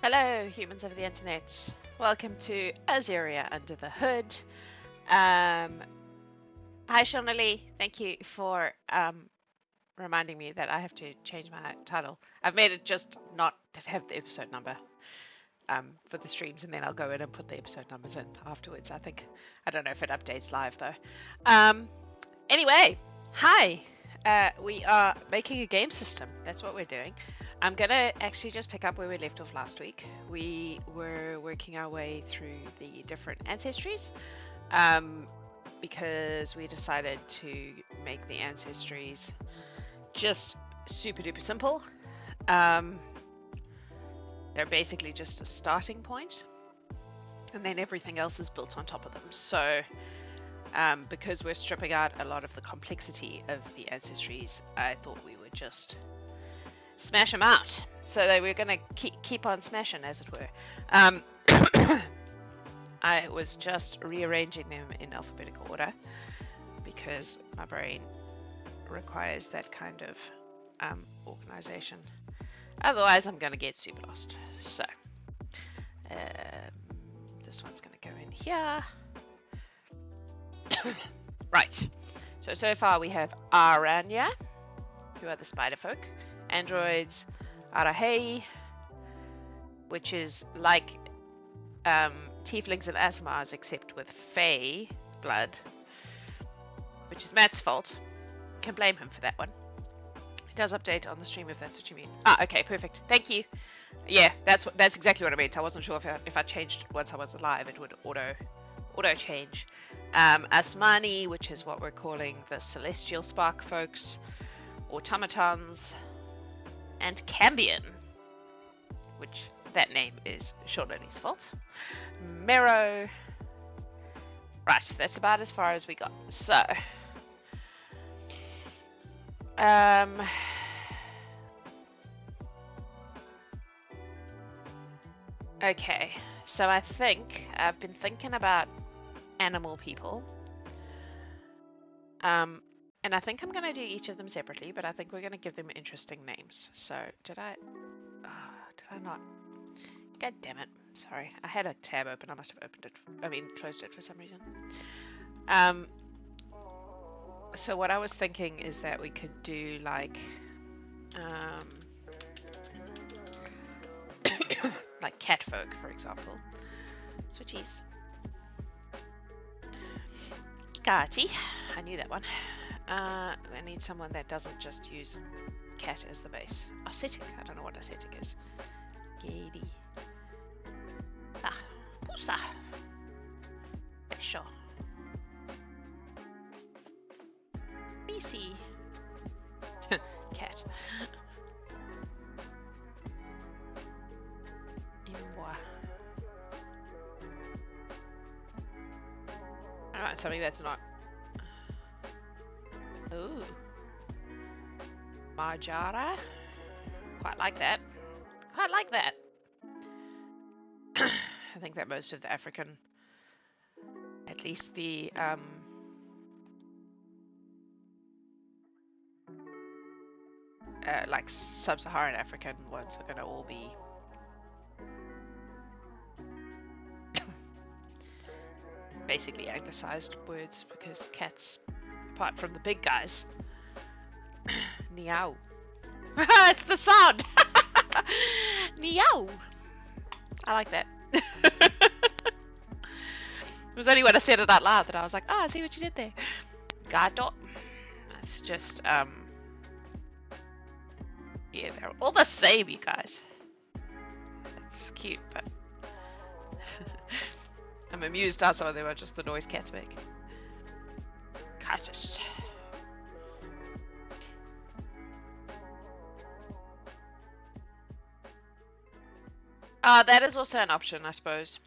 Hello, humans of the internet. Welcome to Azurhia Under the Hood. Um, Hi, Shonali. Thank you for reminding me that I have to change my title. I've made it just not have the episode number for the streams, and then I'll go in and put the episode numbers in afterwards. I don't know if it updates live though. Anyway, hi. We are making a game system. That's what we're doing. I'm gonna actually just pick up where we left off last week. We were working our way through the different ancestries because we decided to make the ancestries just super duper simple. They're basically just a starting point, and then everything else is built on top of them. So because we're stripping out a lot of the complexity of the ancestries, I thought we would just smash them out. So that we're going to keep on smashing, as it were. I was just rearranging them in alphabetical order because my brain requires that kind of organization. Otherwise, I'm going to get super lost. So this one's going to go in here. Right. So far we have Aranya, who are the spider folk. Androids, Arahei, which is like tieflings and Asimars, except with Fey blood, which is Matt's fault. Can blame him for that one. It does update on the stream if that's what you mean. Ah, okay, perfect. Thank you. Yeah, that's exactly what I meant. I wasn't sure if I changed it once I was alive, it would auto change. Asmani, which is what we're calling the celestial spark folks, automatons, and Cambion, which that name is Shortly's fault. Mero. Right, that's about as far as we got. So okay, so I think I've been thinking about animal people. And I think I'm going to do each of them separately, but I think we're going to give them interesting names. So did I not? God damn it. Sorry, I had a tab open. I must have closed it for some reason. So what I was thinking is that we could do like like catfolk, for example. Switchies. Kati. I knew that one. I need someone that doesn't just use cat as the base. Ascetic. I don't know what ascetic is. Gady. Ah. Pusa. Sure. BC. Cat. Alright, something that's not. Ooh. Marjara. Quite like that. Quite like that. I think that most of the African, at least the like sub-Saharan African ones are gonna all be basically anglicized words because cats, apart from the big guys, meow. It's the sound. Meow. I like that. It was only when I said it out loud that I was like, I see what you did there. Gato. It's just yeah, they're all the same, you guys. It's cute, but I'm amused how some of them are just the noise cats make. Catus. That is also an option, I suppose.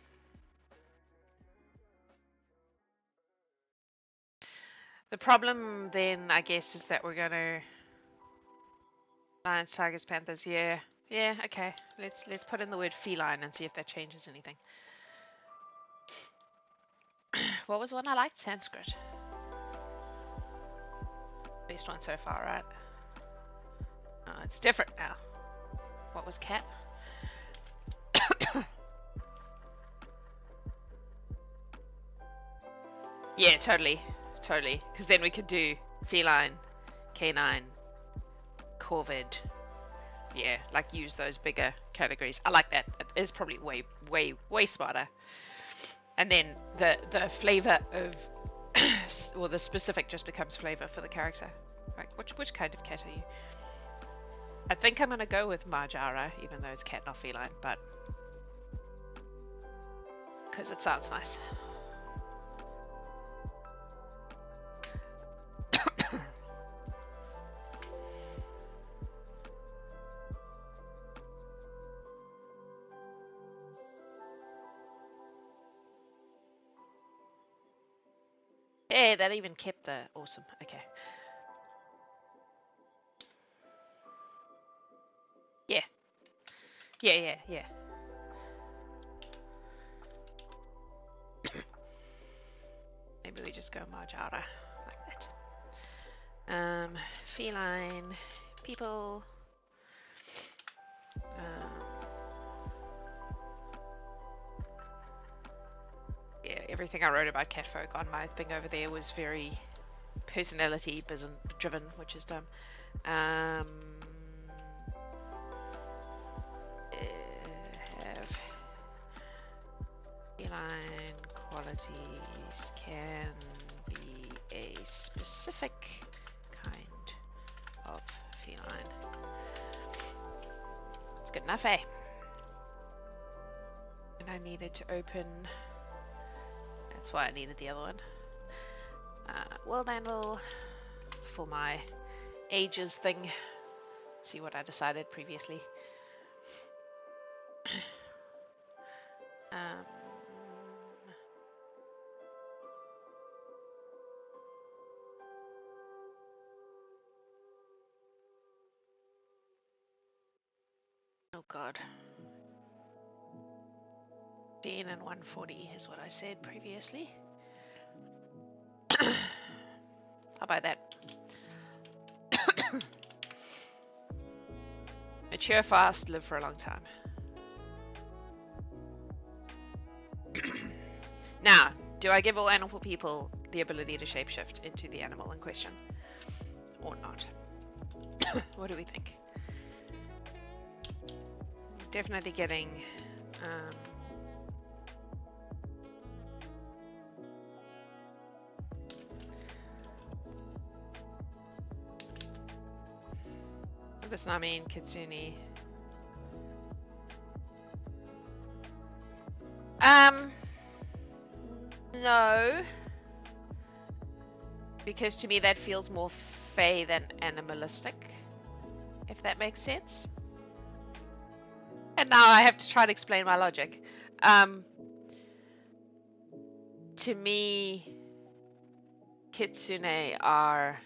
The problem then, I guess, is that we're gonna lions, tigers, panthers. Yeah, okay. Let's put in the word feline and see if that changes anything. What was one I liked? Sanskrit. Best one so far, right? It's different now. What was cat? Yeah, totally. Totally. Because then we could do feline, canine, corvid. Yeah, like use those bigger categories. I like that. It is probably way smarter. And then the flavor of, or the specific just becomes flavor for the character. Like, which kind of cat are you? I think I'm gonna go with Marjara, even though it's cat, not feline, but because it sounds nice. Hey, that even kept the awesome. Okay. Yeah. Yeah. Maybe we just go Marjara like that. Feline, people. Yeah, everything I wrote about catfolk on my thing over there was very personality driven, which is dumb. Have feline qualities can be a specific kind of feline. It's good enough, eh? And I needed to open. That's why I needed the other one. World animal for my ages thing. See what I decided previously. Oh god. 10 and 140 is what I said previously. How about that? Mature fast, live for a long time. Now, do I give all animal people the ability to shapeshift into the animal in question? Or not? What do we think? Definitely getting... This Nami, Kitsune. No. Because to me that feels more fey than animalistic. If that makes sense. And now I have to try to explain my logic. To me, Kitsune are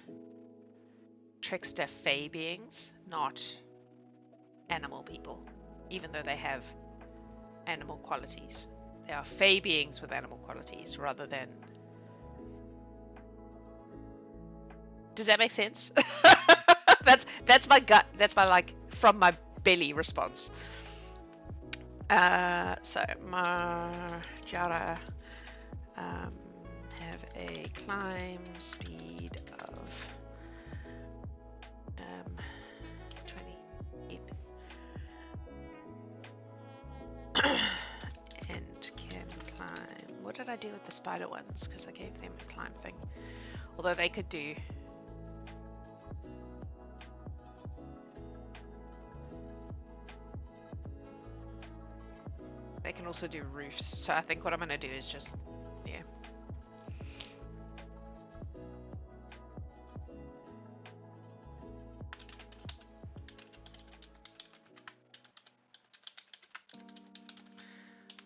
trickster fey beings, not animal people, even though they have animal qualities. They are fey beings with animal qualities rather than... Does that make sense? That's my gut. That's my, like, from my belly response. So Marjara have a climb speed of 28 and can climb. What did I do with the spider ones? Because I gave them a climb thing. Although they could do... They can also do roofs. So I think what I'm going to do is just... Yeah.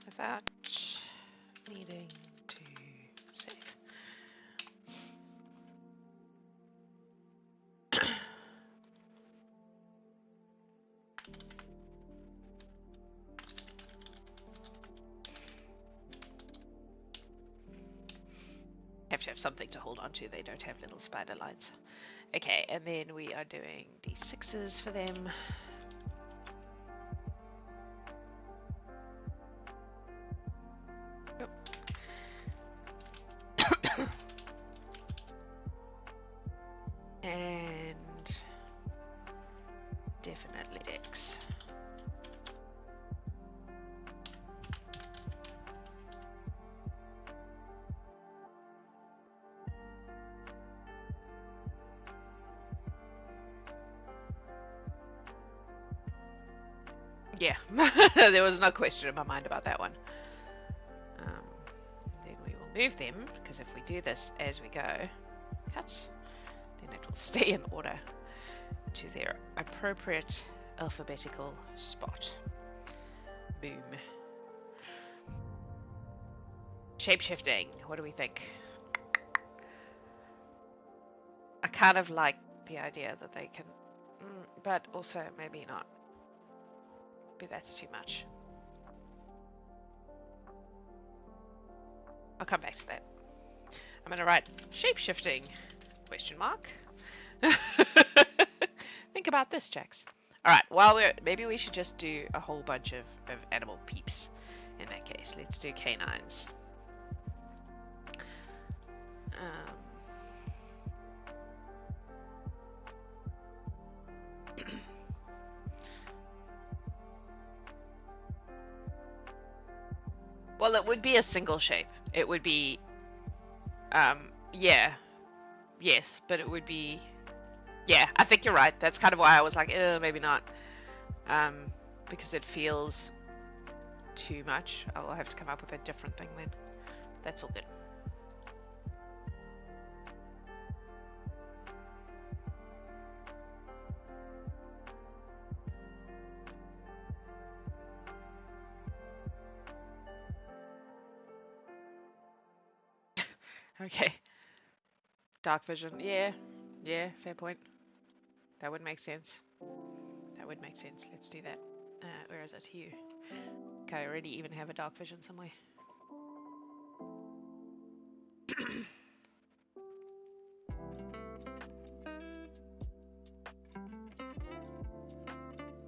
Without needing to save. Have to have something to hold on to. They don't have little spider lines. Okay, and then we are doing D6s for them. Yeah, there was no question in my mind about that one. Then we will move them, because if we do this as we go, cut, then it will stay in order to their appropriate alphabetical spot. Boom. Shapeshifting, what do we think? I kind of like the idea that they can, but also maybe not. Maybe that's too much. I'll come back to that. I'm going to write shapeshifting, question mark. Think about this, Jax. Alright, maybe we should just do a whole bunch of animal peeps in that case. Let's do canines. Well, it would be a single shape. It would be, yeah, yes, but it would be, yeah, I think you're right. That's kind of why I was like, maybe not, because it feels too much. I'll have to come up with a different thing then. That's all good. Okay. Dark vision. Yeah, fair point. That would make sense. That would make sense. Let's do that. Where is it? You. Okay, I already even have a dark vision somewhere.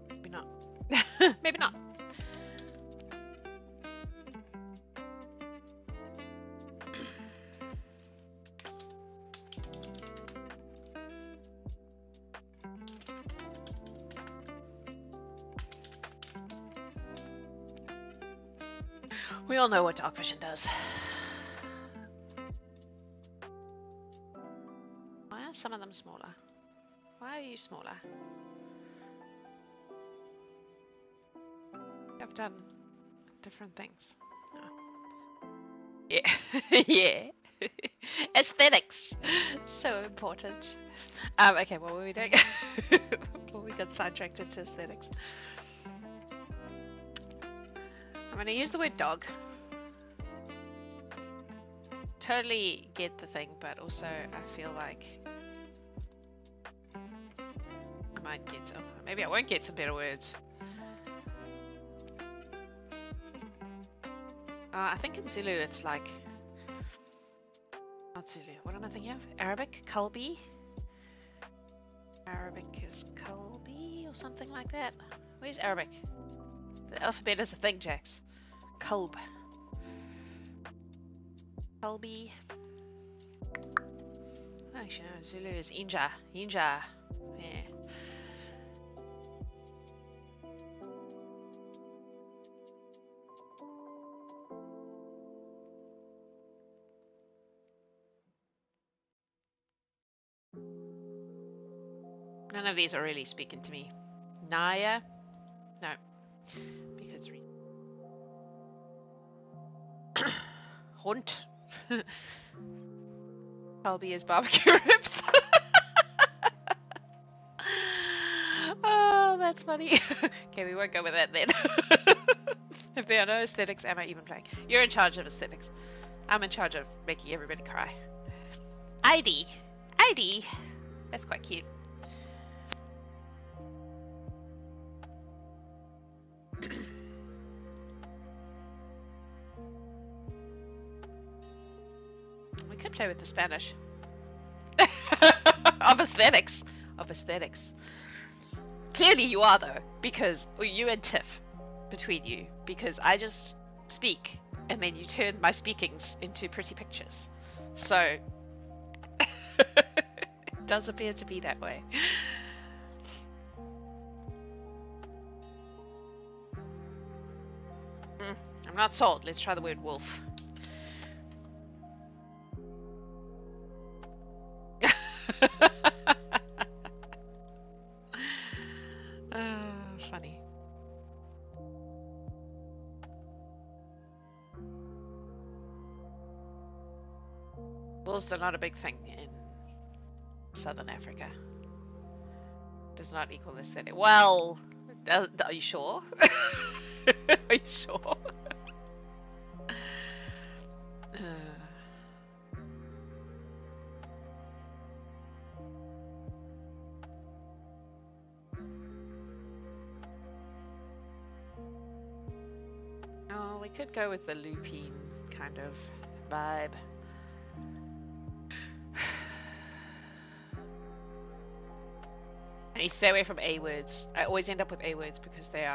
Maybe not. Maybe not. We all know what dark vision does. Why are some of them smaller? Why are you smaller? I've done different things. Oh. Yeah. Yeah. Aesthetics. So important. Okay, what were we doing? Well, we got sidetracked into aesthetics. I'm going to use the word dog. Totally get the thing, but also I feel like I might get some. Maybe I won't get some better words. I think in Zulu it's like, not Zulu, what am I thinking of? Arabic, Kalbi? Arabic is Kalbi or something like that. Where's Arabic? The alphabet is a thing, Jax. Kalb. Kalbi. Actually, no, Zulu is Inja. Inja. Yeah. None of these are really speaking to me. Naya? No. Because Hund. Kalbi is barbecue ribs. Oh, that's funny. Okay, we won't go with that then. If there are no aesthetics, am I even playing? You're in charge of aesthetics. I'm in charge of making everybody cry. ID. ID. That's quite cute. We could play with the Spanish. Of aesthetics. Of aesthetics. Clearly you are though, because you and Tiff, between you, because I just speak and then you turn my speakings into pretty pictures. So it does appear to be that way. I'm not sold. Let's try the word wolf. Funny. Wolves are not a big thing in Southern Africa. Does not equal aesthetic. Well, are you sure? Are you sure? Oh, we could go with the lupine kind of vibe. I need to stay away from A words. I always end up with A words because they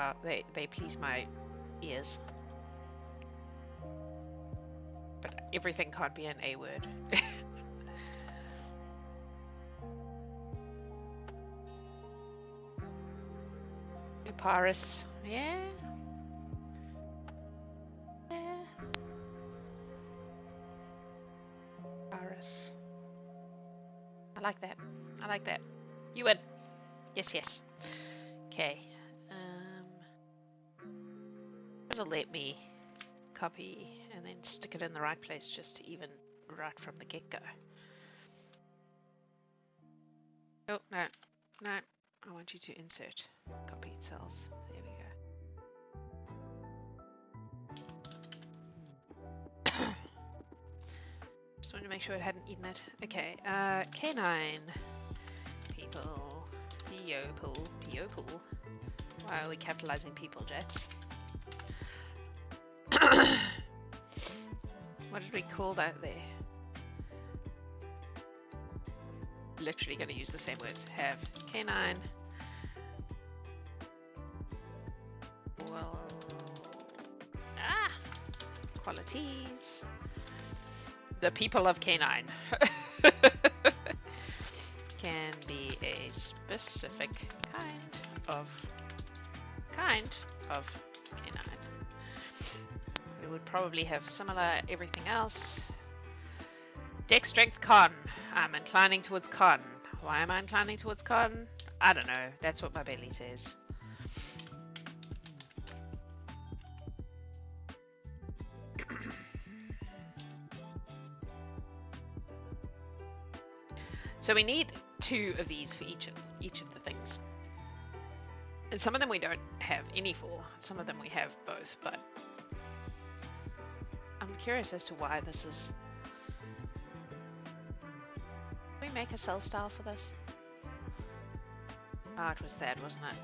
please my ears. But everything can't be an A word. Paris, yeah. Paris. I like that. I like that. You win. Yes, yes. Okay. It'll let me copy and then stick it in the right place just to even right from the get-go. Oh, no. No. I want you to insert copied cells. There we go. Just wanted to make sure it hadn't eaten it. Okay, K9 people. People. Why are we capitalizing people, Jets? What did we call that there? Literally going to use the same words. Have K9. Well, qualities. The people of K9 can be a specific kind of K9. We would probably have similar everything else. Deck strength con. I'm inclining towards con. Why am I inclining towards con? I don't know. That's what my belly says. So we need 2 of these for each of the things. And some of them we don't have any for. Some of them we have both, but I'm curious as to why this is. Did we make a cell style for this? Ah, it was that, wasn't it?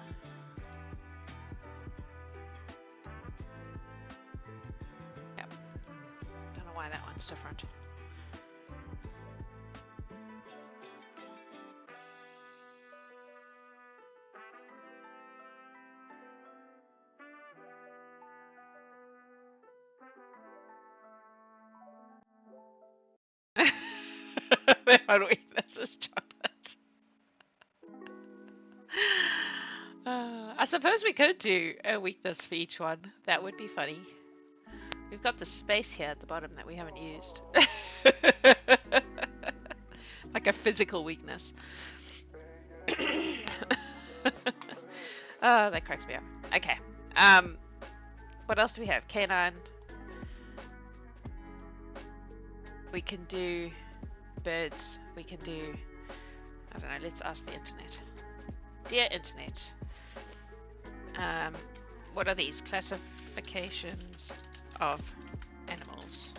Yep. Don't know why that one's different. My weakness is chocolate. I suppose we could do a weakness for each one. That would be funny. We've got the space here at the bottom that we haven't used. Like a physical weakness. Oh, that cracks me up. Okay. What else do we have? K9. We can do birds. We can do, I don't know, let's ask the internet. Dear internet, what are these classifications of animals?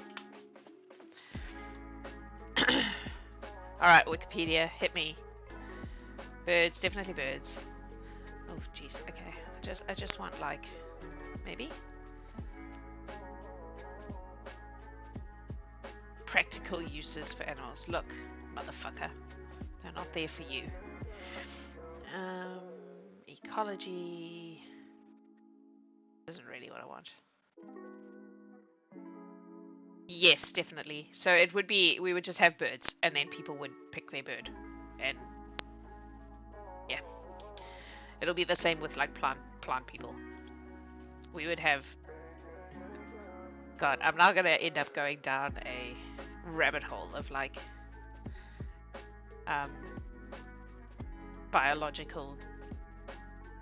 Alright, Wikipedia, hit me. Birds, definitely birds. Oh jeez, okay. I just want like, maybe? Practical uses for animals. Look, motherfucker. They're not there for you. Ecology isn't really what I want. Yes, definitely. So it would be, we would just have birds and then people would pick their bird. And yeah. It'll be the same with like plant people. We would have, God, I'm now going to end up going down a rabbit hole of like biological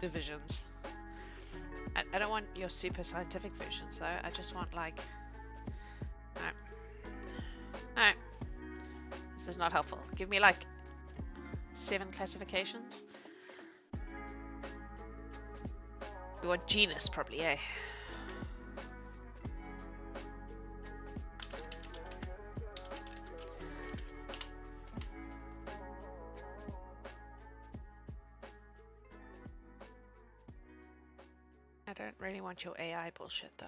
divisions. I don't want your super scientific versions though. I just want like no. This is not helpful. Give me like 7 classifications. We want genus probably, eh? I don't really want your AI bullshit though.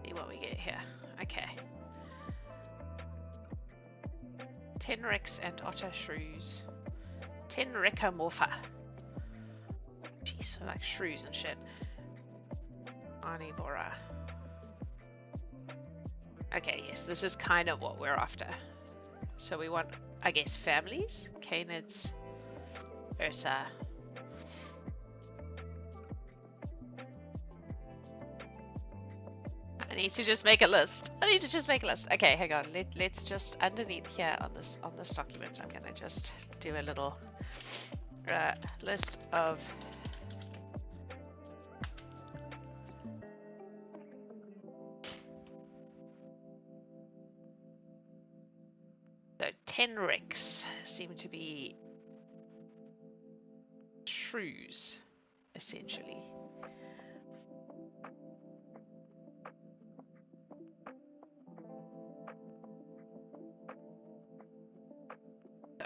See what we get here. Okay. Tenrex and otter shrews. Tenrecomorpha. Jeez, I like shrews and shit. Carnivora. Okay, yes, this is kind of what we're after. So we want, I guess, families. Canids, Ursa. I need to just make a list. Okay, hang on. Let's just underneath here on this document, I'm gonna just do a little list of so tenrecs seem to be shrews, essentially.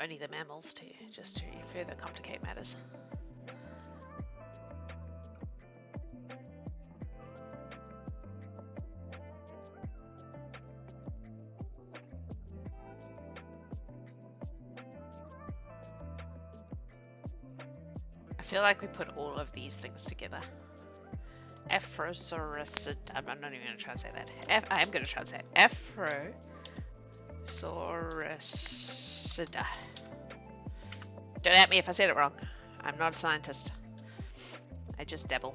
Only the mammals too, just to further complicate matters. I feel like we put all of these things together. Afrosaurus. I'm not even going to try and say that. I am going to try and say it. Afrosaurusida. Don't at me if I said it wrong. I'm not a scientist. I just dabble.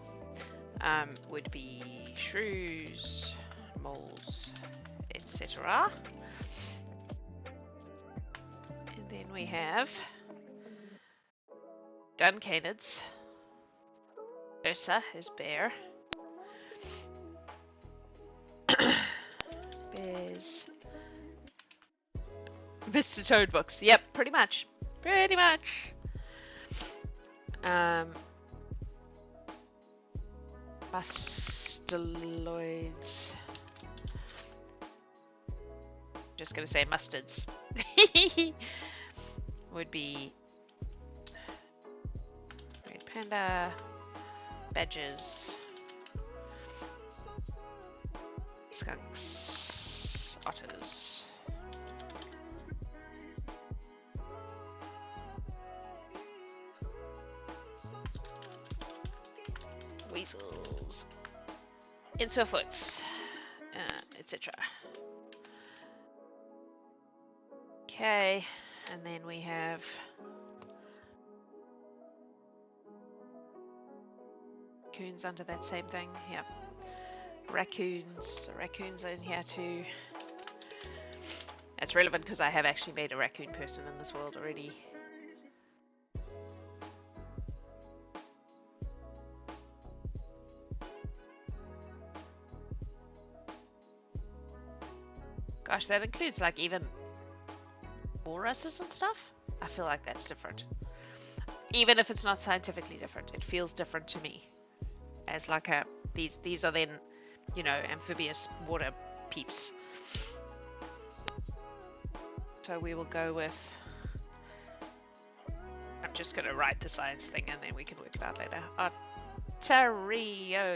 Would be shrews, moles, etc. And then we have duncanids. Ursa is bear. Bears. Mr. Toad books. Yep, pretty much. Pretty much. Mustuloids. Just gonna say mustards. Would be red panda, badgers, skunks, otters. Weasels, insuffoots, etc. Okay, and then we have raccoons under that same thing. Yep, raccoons. So raccoons are in here too. That's relevant because I have actually made a raccoon person in this world already. Gosh, that includes like even walruses and stuff. I feel like that's different. Even if it's not scientifically different, it feels different to me. As like a these are then, you know, amphibious water peeps. So we will go with. I'm just gonna write the science thing and then we can work it out later. Pteroidea.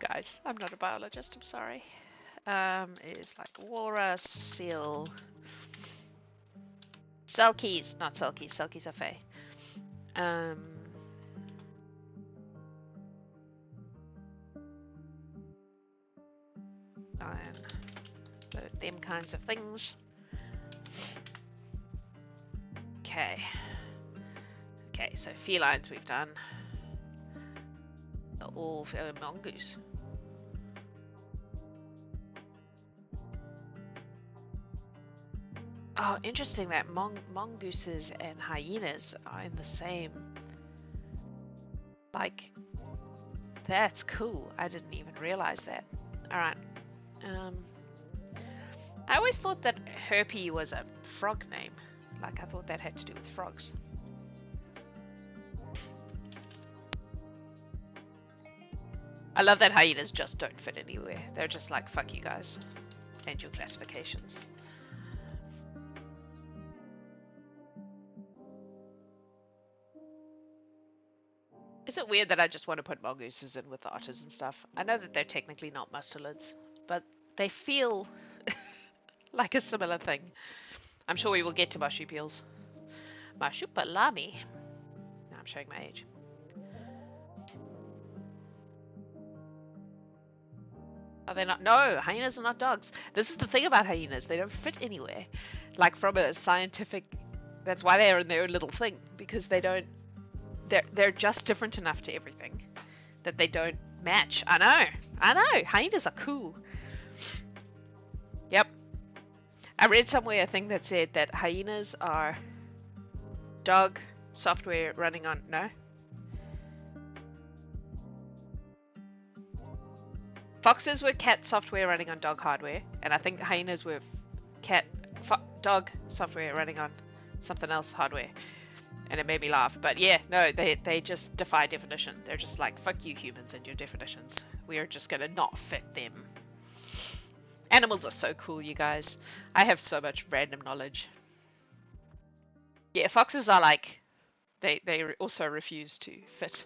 Guys, I'm not a biologist, I'm sorry. Is like walrus, seal, selkies, not selkies, selkies are fey. Lion, them kinds of things. Okay. Okay, so felines we've done. All mongoose. Oh, interesting that mongooses and hyenas are in the same. Like, that's cool. I didn't even realize that. Alright. I always thought that Herpy was a frog name. Like, I thought that had to do with frogs. I love that hyenas just don't fit anywhere. They're just like, fuck you guys. And your classifications. Is it weird that I just want to put mongooses in with the otters and stuff? I know that they're technically not mustelids, but they feel like a similar thing. I'm sure we will get to marsupials. Marsupilami. Now I'm showing my age. Are they not? No, hyenas are not dogs. This is the thing about hyenas. They don't fit anywhere. Like from a scientific... That's why they're in their own little thing. Because they don't... They're just different enough to everything that they don't match. I know. Hyenas are cool. Yep. I read somewhere a thing that said that hyenas are dog software running on... No? Foxes were cat software running on dog hardware, and I think hyenas were dog software running on something else hardware. And it made me laugh. But yeah, no, they just defy definition. They're just like, fuck you humans and your definitions. We are just gonna not fit them. Animals are so cool, you guys. I have so much random knowledge. Yeah, foxes are like, they also refuse to fit.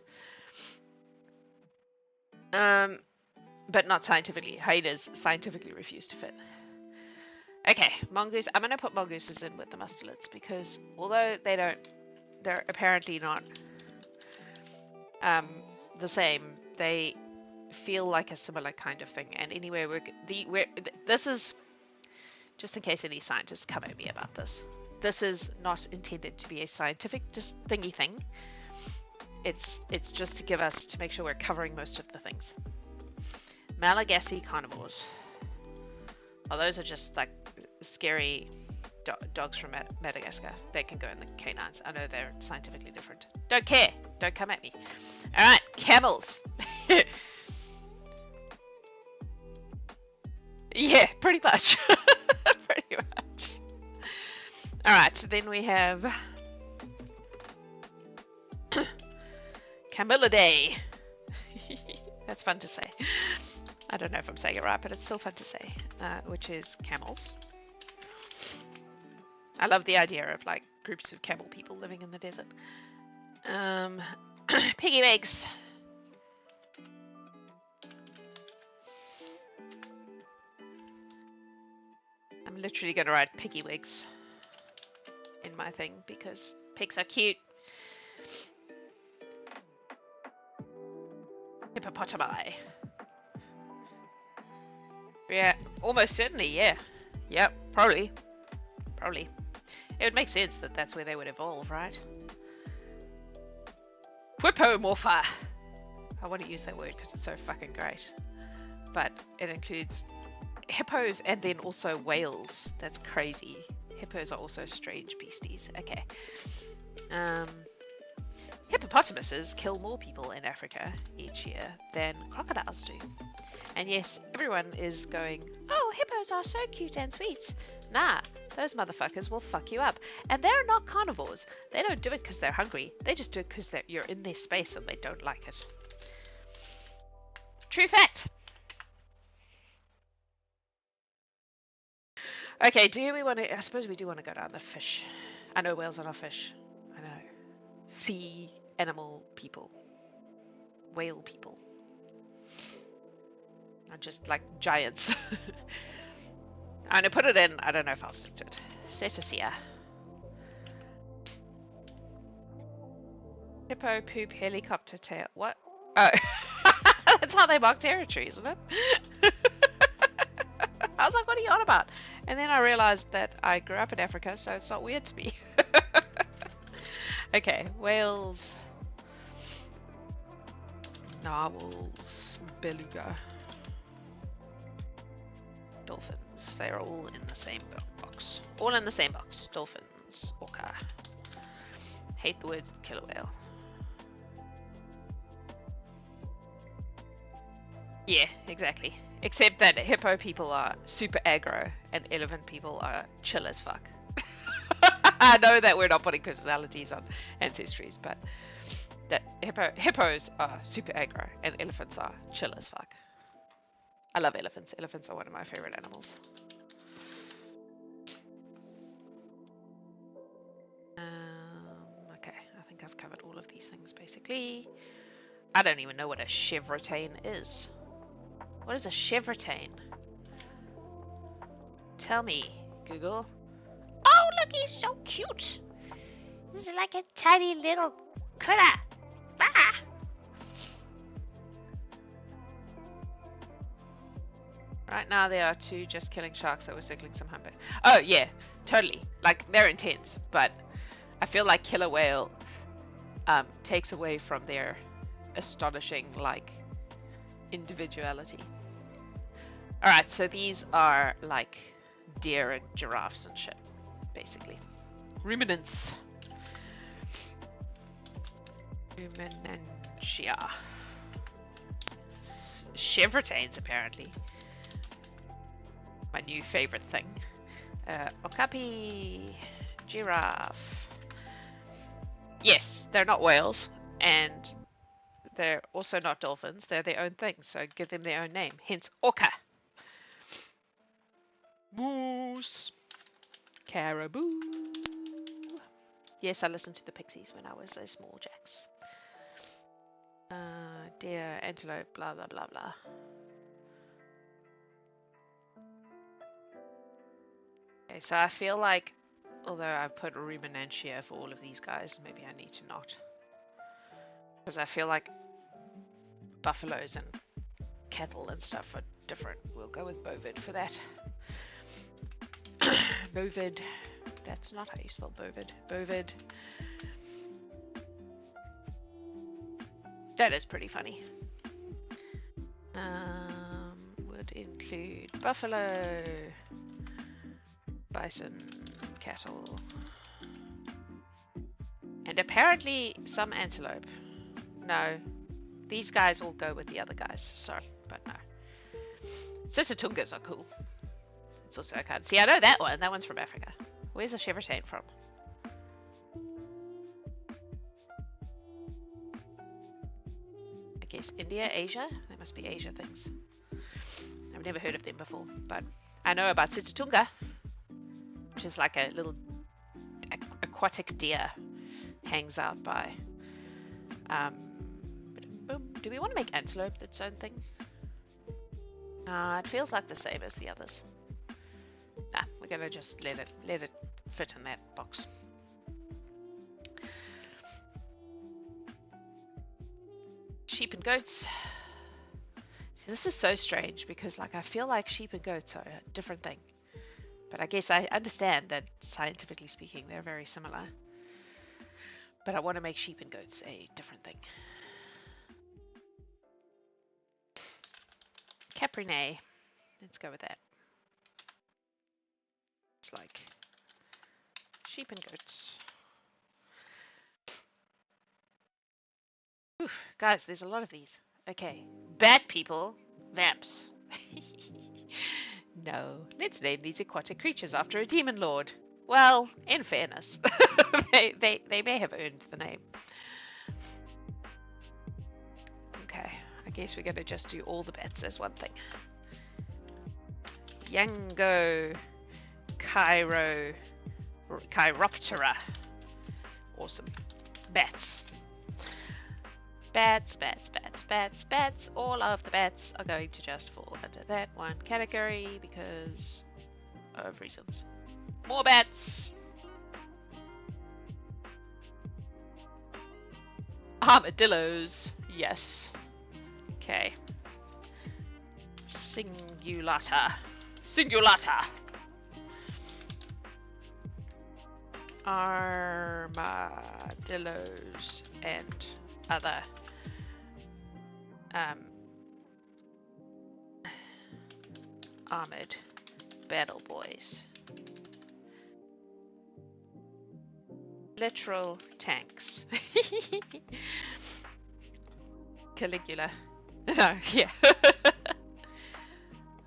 But not scientifically. Hyenas scientifically refuse to fit. Okay, mongoose. I'm gonna put mongooses in with the mustelids because although they're apparently not the same, they feel like a similar kind of thing. And anyway, this is just in case any scientists come at me about this. This is not intended to be a scientific just thingy thing. It's just to give us to make sure we're covering most of the things. Malagasy carnivores. Oh, those are just like scary dogs from Madagascar. They can go in the canines. I know they're scientifically different. Don't care. Don't come at me. Alright, camels. Yeah, pretty much. Pretty much. Alright, so then we have Camelidae. That's fun to say. I don't know if I'm saying it right, but it's still fun to say, which is camels. I love the idea of like groups of camel people living in the desert. Piggy wigs. I'm literally going to write piggy wigs in my thing because pigs are cute. Hippopotami. Yeah, almost certainly, yeah. Yep, probably. Probably. It would make sense that that's where they would evolve, right? Whippomorpha. I want to use that word because it's so fucking great. But it includes hippos and then also whales. That's crazy. Hippos are also strange beasties. Okay. Hippopotamuses kill more people in Africa each year than crocodiles do. And yes, everyone is going, oh, hippos are so cute and sweet. Nah, those motherfuckers will fuck you up. And they're not carnivores. They don't do it because they're hungry. They just do it because you're in their space and they don't like it. True fact. Okay, do we want to... I suppose we do want to go down the fish. I know whales are not fish. I know. Sea animal people. Whale people. Are just like giants. I'm gonna put it in. I don't know if I'll stick to it. Cetacea. Hippo poop helicopter tail. What? Oh. That's how they mark territory, isn't it? I was like, what are you on about? And then I realized that I grew up in Africa, so it's not weird to me. Okay, whales. Narwhals. Beluga. Dolphins. They're all in the same box. box. All in the same box. Dolphins, orca. Hate the words killer whale. Yeah, exactly. Except that hippo people are super aggro and elephant people are chill as fuck. I know that we're not putting personalities on ancestries, but that hippos are super aggro and elephants are chill as fuck. I love elephants. Elephants are one of my favorite animals. Okay, I think I've covered all of these things basically. I don't even know what a chevrotain is. What is a chevrotain? Tell me, Google. Oh, look, he's so cute. This is like a tiny little critter. Ah! Right now there are two just killing sharks that were circling some humpback. Oh yeah, totally. Like they're intense, but I feel like killer whale takes away from their astonishing like individuality. All right, so these are like deer and giraffes and shit, basically. Ruminants. Ruminantia. Chevrotains, apparently. My new favorite thing. Okapi. Giraffe. Yes, they're not whales, and they're also not dolphins. They're their own thing, so give them their own name. Hence, orca. Moose. Caribou. Yes, I listened to the Pixies when I was a small Jax. Deer, antelope, blah, blah, blah, blah. Okay, so I feel like, although I've put ruminantia for all of these guys, maybe I need to not. Because I feel like buffaloes and cattle and stuff are different. We'll go with bovid for that. Bovid. That's not how you spell bovid. Bovid. That is pretty funny. Would include buffalo, bison, cattle, and apparently some antelope. No, these guys all go with the other guys. Sorry, but no. Sitatungas are cool. It's also a card. See, I know that one. That one's from Africa. Where's the chevrotain from? I guess India, Asia? They must be Asia things. I've never heard of them before, but I know about Sitatunga, which is like a little aquatic deer. Hangs out by. Do we want to make antelope its own thing? It feels like the same as the others. Nah, we're gonna just let it fit in that box. Sheep and goats. See, this is so strange because like I feel like sheep and goats are a different thing. But I guess I understand that scientifically speaking they're very similar. But I want to make sheep and goats a different thing. Caprine. Let's go with that. It's like sheep and goats. Oof, guys, there's a lot of these. Okay. Bad people. Vamps. No. Let's name these aquatic creatures after a demon lord. Well, in fairness, they may have earned the name. Okay, I guess we're gonna just do all the bats as one thing. Yango, Chiroptera. Awesome. Bats. Bats, bats, bats, bats, bats. All of the bats are going to just fall under that one category because of reasons. More bats. Armadillos. Yes. Okay. Singulata. Singulata. Armadillos and other armored battle boys. Literal tanks. Caligula. No, yeah.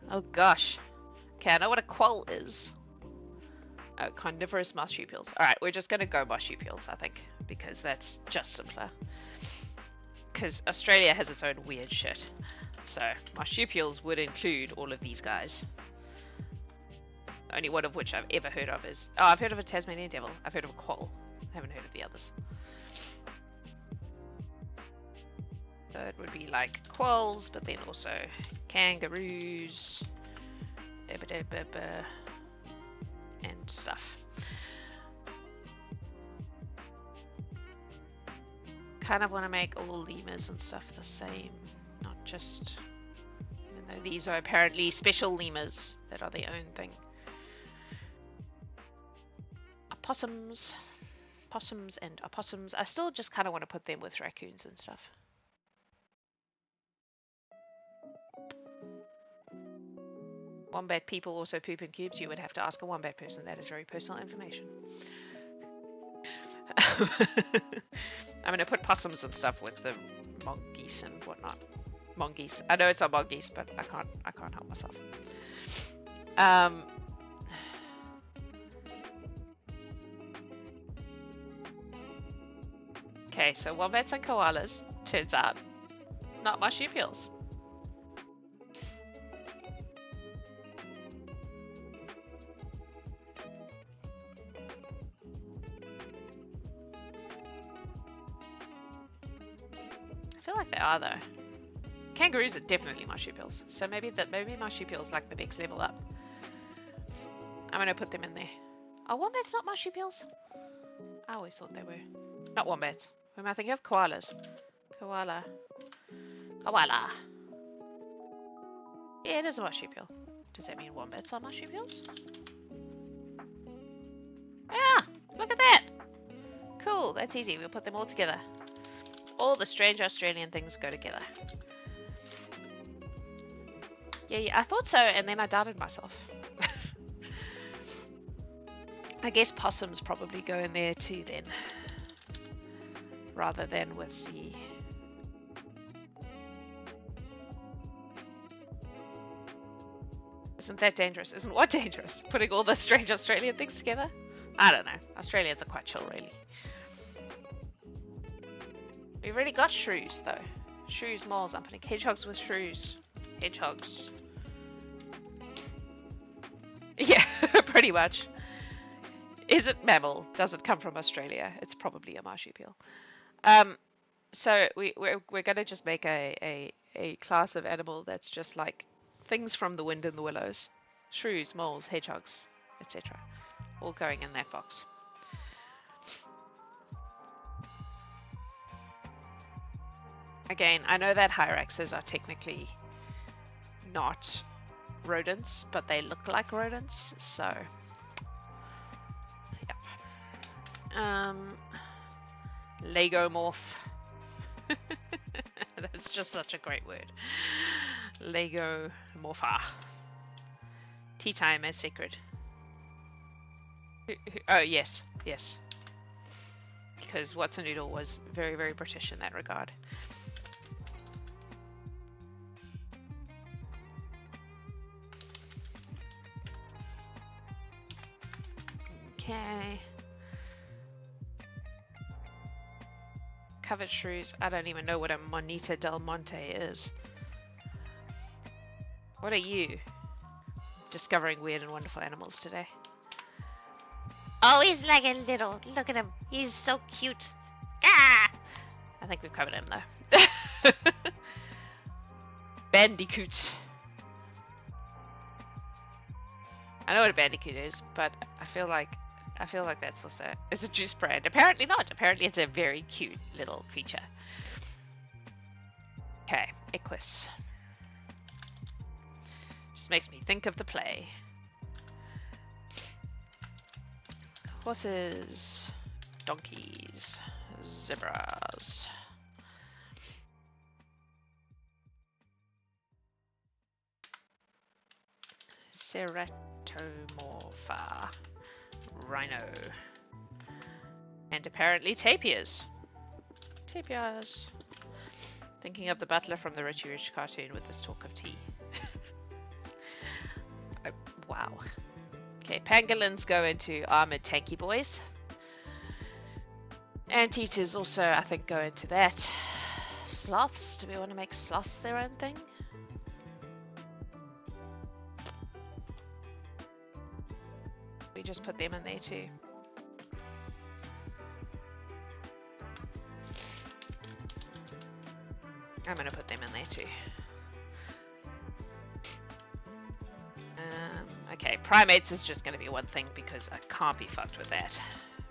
Oh gosh. Okay, I know what a quoll is. Oh, carnivorous marsupials. Alright, we're just gonna go marsupials, I think, because that's just simpler. Because Australia has its own weird shit. So, marsupials would include all of these guys. Only one of which I've ever heard of is... Oh, I've heard of a Tasmanian devil. I've heard of a quoll. I haven't heard of the others. So it would be like quolls, but then also kangaroos, and stuff. Kind of want to make all lemurs and stuff the same, not just... Even though these are apparently special lemurs that are their own thing. Opossums. Possums and opossums. I still just kind of want to put them with raccoons and stuff. Wombat people also poop in cubes. You would have to ask a wombat person. That is very personal information. I'm going to put possums and stuff with the mongoose and whatnot. Mongoose. I know it's not mongoose, but I can't help myself. Okay, so wombats and koalas, turns out, not marsupials. I feel like they are though. Kangaroos are definitely marsupials, so maybe marsupials like the next level up. I'm gonna put them in there. Are wombats not marsupials? I always thought they were. Not wombats. Who am I thinking of? Koalas. Koala. Koala. Yeah, it is a marsupial. Does that mean wombats are marsupials? Yeah, look at that. Cool, that's easy. We'll put them all together. All the strange Australian things go together. Yeah, I thought so, and then I doubted myself. I guess possums probably go in there too then. Rather than with the... Isn't that dangerous? Isn't what dangerous? Putting all the strange Australian things together? I don't know. Australians are quite chill, really. We've already got shrews, though. Shrews, moles, I'm putting hedgehogs with shrews. Hedgehogs. Yeah, pretty much. Is it mammal? Does it come from Australia? It's probably a marsupial. So we're gonna just make a class of animal that's just like things from the wind and the willows. Shrews, moles, hedgehogs, etc. All going in that box. Again, I know that hyraxes are technically not rodents, but they look like rodents, so yep. Legomorph. That's just such a great word. Legomorpha. Tea time as sacred. Oh, yes, yes. Because What's a Noodle was very, very British in that regard. Okay. Covered shrews. I don't even know what a Monita del Monte is. What are you? Discovering weird and wonderful animals today. Oh, he's like a little... Look at him. He's so cute. Ah! I think we've covered him, though. Bandicoot. I know what a bandicoot is, but I feel like that's also... It's a juice brand. Apparently not. Apparently it's a very cute little creature. Okay, Equus. Just makes me think of the play. Horses, donkeys, zebras. Ceratomorpha. Rhino. And apparently tapirs. Tapirs. Thinking of the butler from the Richie Rich cartoon with this talk of tea. Oh, wow. Okay, pangolins go into armored tanky boys. Anteaters also, I think, go into that. Sloths, do we want to make sloths their own thing? We just put them in there too. I'm going to put them in there too. Okay, primates is just going to be one thing because I can't be fucked with that.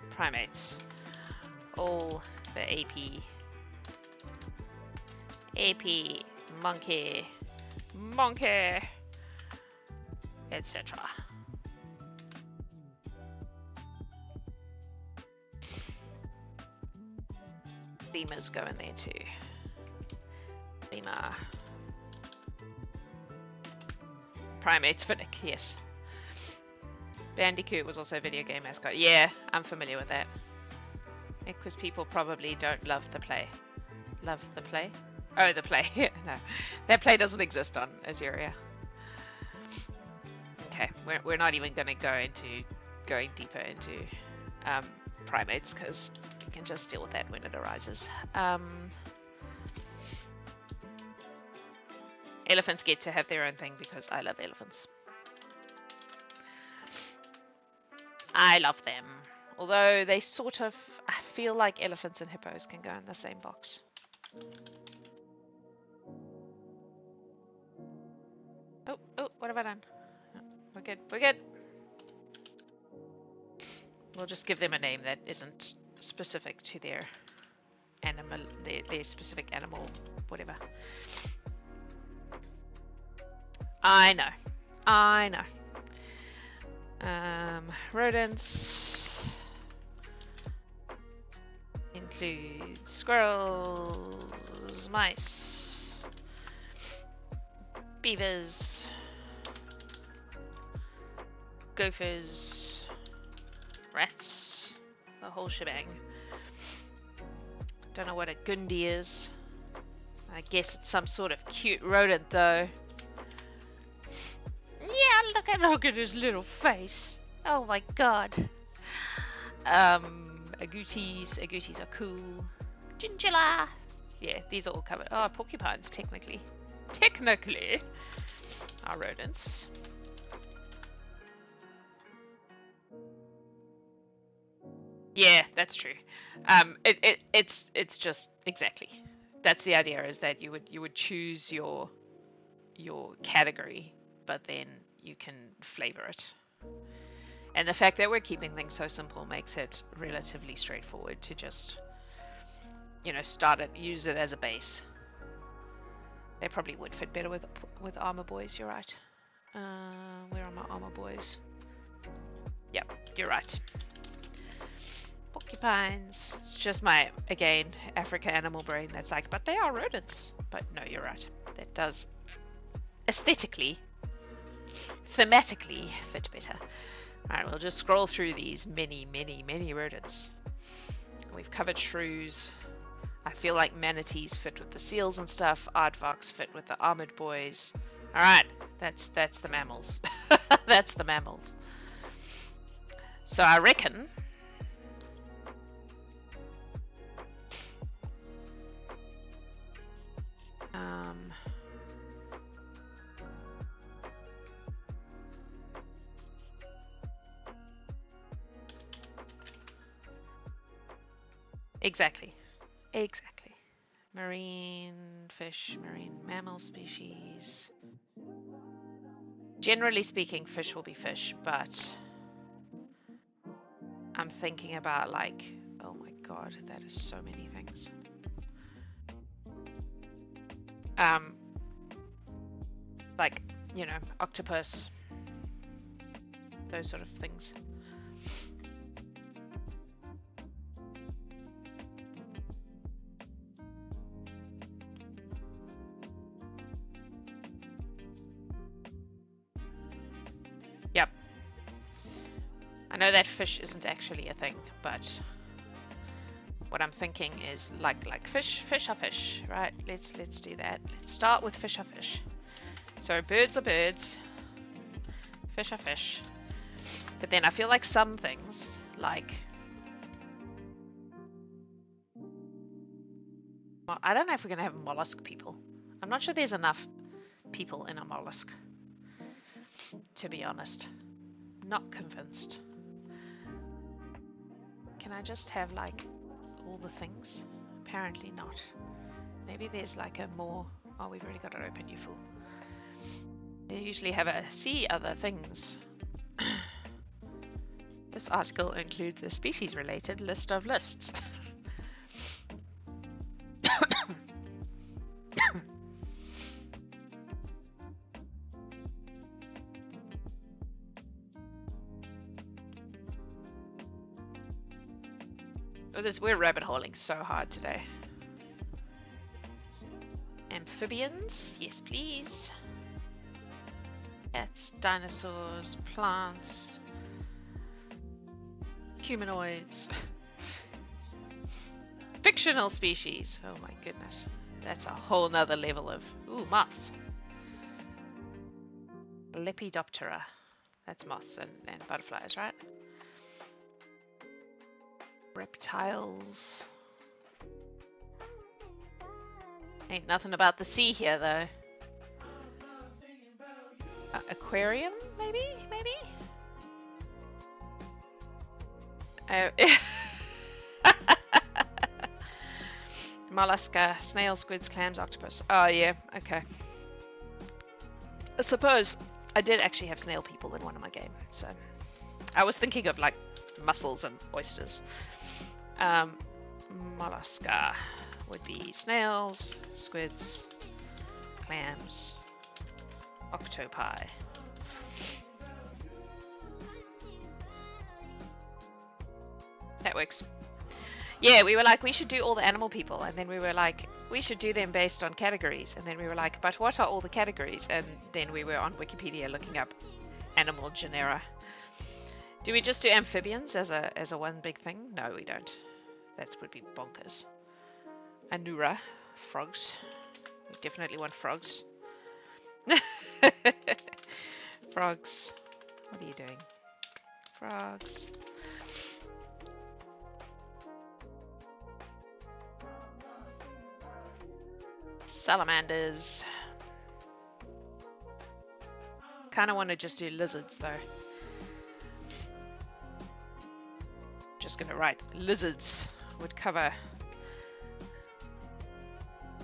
Primates. All the AP, monkey, etc. Lemurs go in there too. Lemur. Primates for Nick, yes. Bandicoot was also a video game mascot. Yeah, I'm familiar with that. Because people probably don't love the play. Love the play? Oh, the play. No, that play doesn't exist on Azurhia. Okay, we're not even going to go into going deeper into primates because we can just deal with that when it arises. Elephants get to have their own thing because I love elephants. I love them. Although they sort of, I feel like elephants and hippos can go in the same box. Oh, what have I done? No, we're good. We'll just give them a name that isn't specific to their animal, their specific animal, whatever. I know. Rodents include squirrels, mice, beavers, gophers, rats, the whole shebang. Don't know what a gundi is. I guess it's some sort of cute rodent though. Yeah, look at his little face. Oh my god. Agoutis are cool. Gingula. Yeah, these are all covered. Oh, porcupines, technically are rodents. Yeah, that's true. It's just exactly. That's the idea, is that you would choose your category, but then you can flavor it. And the fact that we're keeping things so simple makes it relatively straightforward to just, start it, use it as a base. They probably would fit better with armor boys, you're right. Where are my armor boys? Yep, you're right. Porcupines. It's just my, again, Africa animal brain that's like, but they are rodents. But no, you're right. That does aesthetically, thematically fit better. Alright, we'll just scroll through these many rodents. We've covered shrews. I feel like manatees fit with the seals and stuff. Aardvarks fit with the armored boys. Alright, that's the mammals. That's the mammals. So I reckon Exactly. Marine fish, marine mammal species. Generally speaking, fish will be fish, but I'm thinking about like, oh my god, that is so many things. Like, octopus, those sort of things. Yep. I know that fish isn't actually a thing, but what I'm thinking is like fish are fish, right? Let's do that. Let's start with fish are fish. So birds are birds, fish are fish. But then I feel like some things, like, well, I don't know if we're gonna have mollusk people. I'm not sure there's enough people in a mollusk, to be honest. Not convinced. Can I just have like all the things? Apparently not. Maybe there's like a more... Oh, we've already got it open, you fool. They usually have a see other things. This article includes a species-related list of lists. We're rabbit holing so hard today. Amphibians, yes please. Cats, dinosaurs, plants, humanoids, fictional species. Oh my goodness, that's a whole nother level of moths. Lepidoptera, that's moths and butterflies, right? Reptiles. Ain't nothing about the sea here though. Aquarium, maybe? Mollusca, snails, squids, clams, octopus. Oh yeah, okay. I suppose I did actually have snail people in one of my games, so I was thinking of like mussels and oysters. Mollusca would be snails, squids, clams, octopi. That works. Yeah, we were like, we should do all the animal people, and then we were like, we should do them based on categories, and then we were like, but what are all the categories? And then we were on Wikipedia looking up animal genera. Do we just do amphibians as a one big thing? No, we don't. That would be bonkers. Anura, frogs. We definitely want frogs. Frogs. What are you doing? Frogs. Salamanders. Kind of want to just do lizards though. Just gonna write lizards would cover.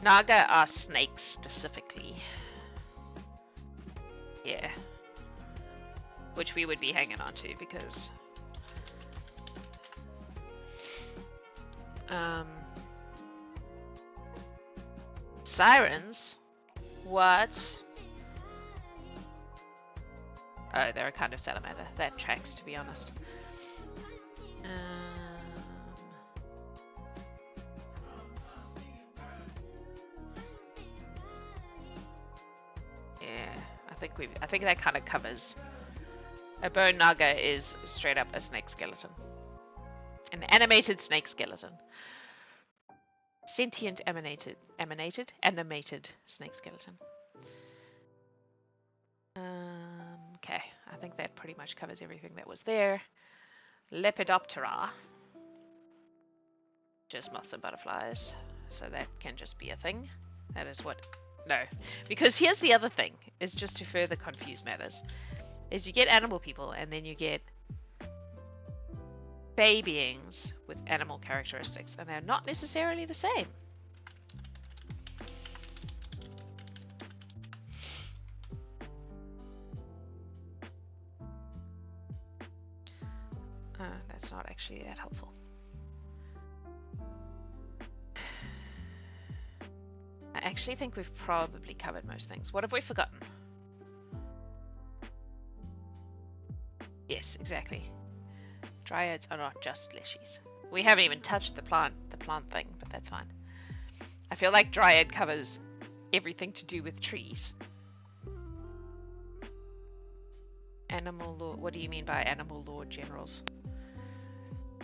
Naga are snakes specifically. Yeah. Which we would be hanging on to because sirens? What? Oh, they're a kind of salamander. That tracks, to be honest. Yeah, I think that kind of covers. A bone naga is straight up a snake skeleton. An animated snake skeleton. Sentient animated snake skeleton. Okay, I think that pretty much covers everything that was there. Lepidoptera. Just moths and butterflies. So that can just be a thing. That is what... No. Because here's the other thing, is just to further confuse matters. Is you get animal people and then you get bay beings with animal characteristics. And they're not necessarily the same. That's not actually that helpful. I actually think we've probably covered most things. What have we forgotten? Yes, exactly. Dryads are not just leshies. We haven't even touched the plant thing, but that's fine. I feel like Dryad covers everything to do with trees. Animal law. What do you mean by animal law generals?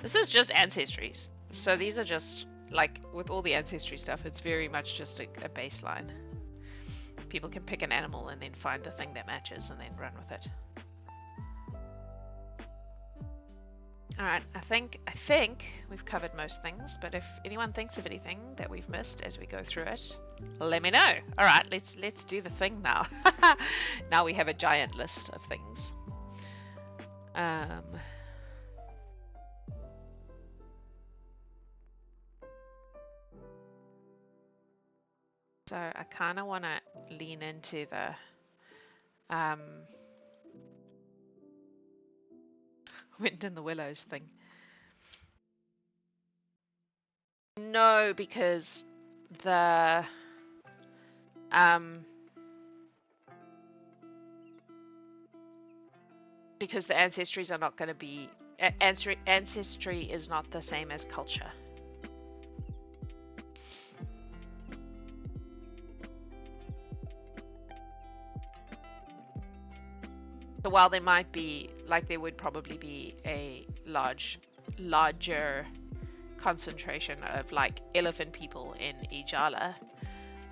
This is just ancestries. So these are just, like, with all the ancestry stuff, it's very much just a baseline. People can pick an animal and then find the thing that matches and then run with it. Alright, I think we've covered most things, but if anyone thinks of anything that we've missed as we go through it, let me know. Alright, let's do the thing now. Now we have a giant list of things. So I kind of want to lean into the Wind in the Willows thing. No, because the ancestries are not going to be ancestry is not the same as culture. So while there might be, like, there would probably be a larger concentration of, like, elephant people in Ijala,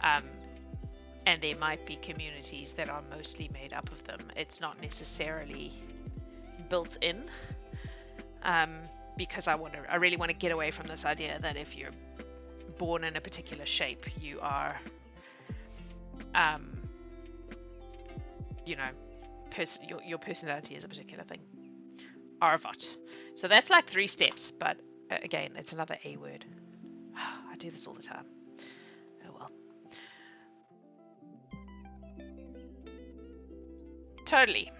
and there might be communities that are mostly made up of them. It's not necessarily built in, because I really want to get away from this idea that if you're born in a particular shape, you are, you know, your personality is a particular thing. Arvat. So that's like 3 steps, but again, it's another A word. I do this all the time. Oh well. Totally.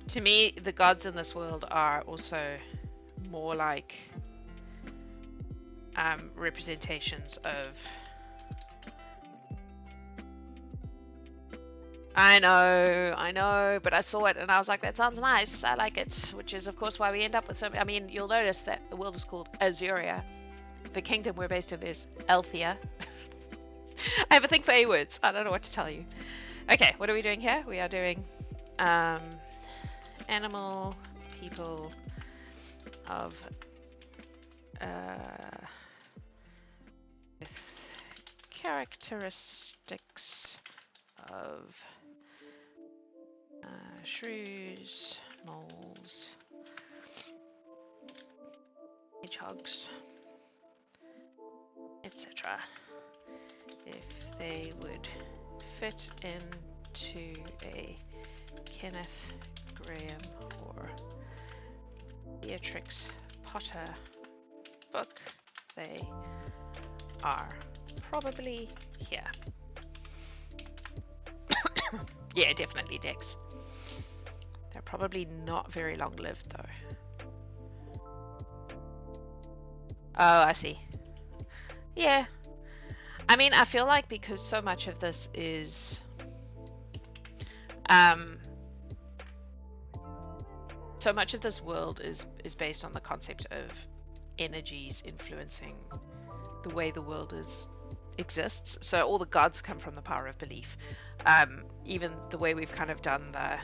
To me, the gods in this world are also more like representations of... I know, but I saw it and I was like, that sounds nice, I like it, which is of course why we end up with so... I mean, you'll notice that the world is called Azurhia. The kingdom we're based in is Althea. I have a thing for A words, I don't know what to tell you. Okay, what are we doing here? We are doing animal people of with characteristics of shrews, moles, hedgehogs, etc. If they would fit into a Kenneth Graham or Beatrix Potter book, they are probably here. Yeah, definitely Dex. They're probably not very long lived though. Oh, I see. Yeah. I mean, I feel like because so much of this is so much of this world is based on the concept of energies influencing the way the world exists. So all the gods come from the power of belief. Even the way we've kind of done the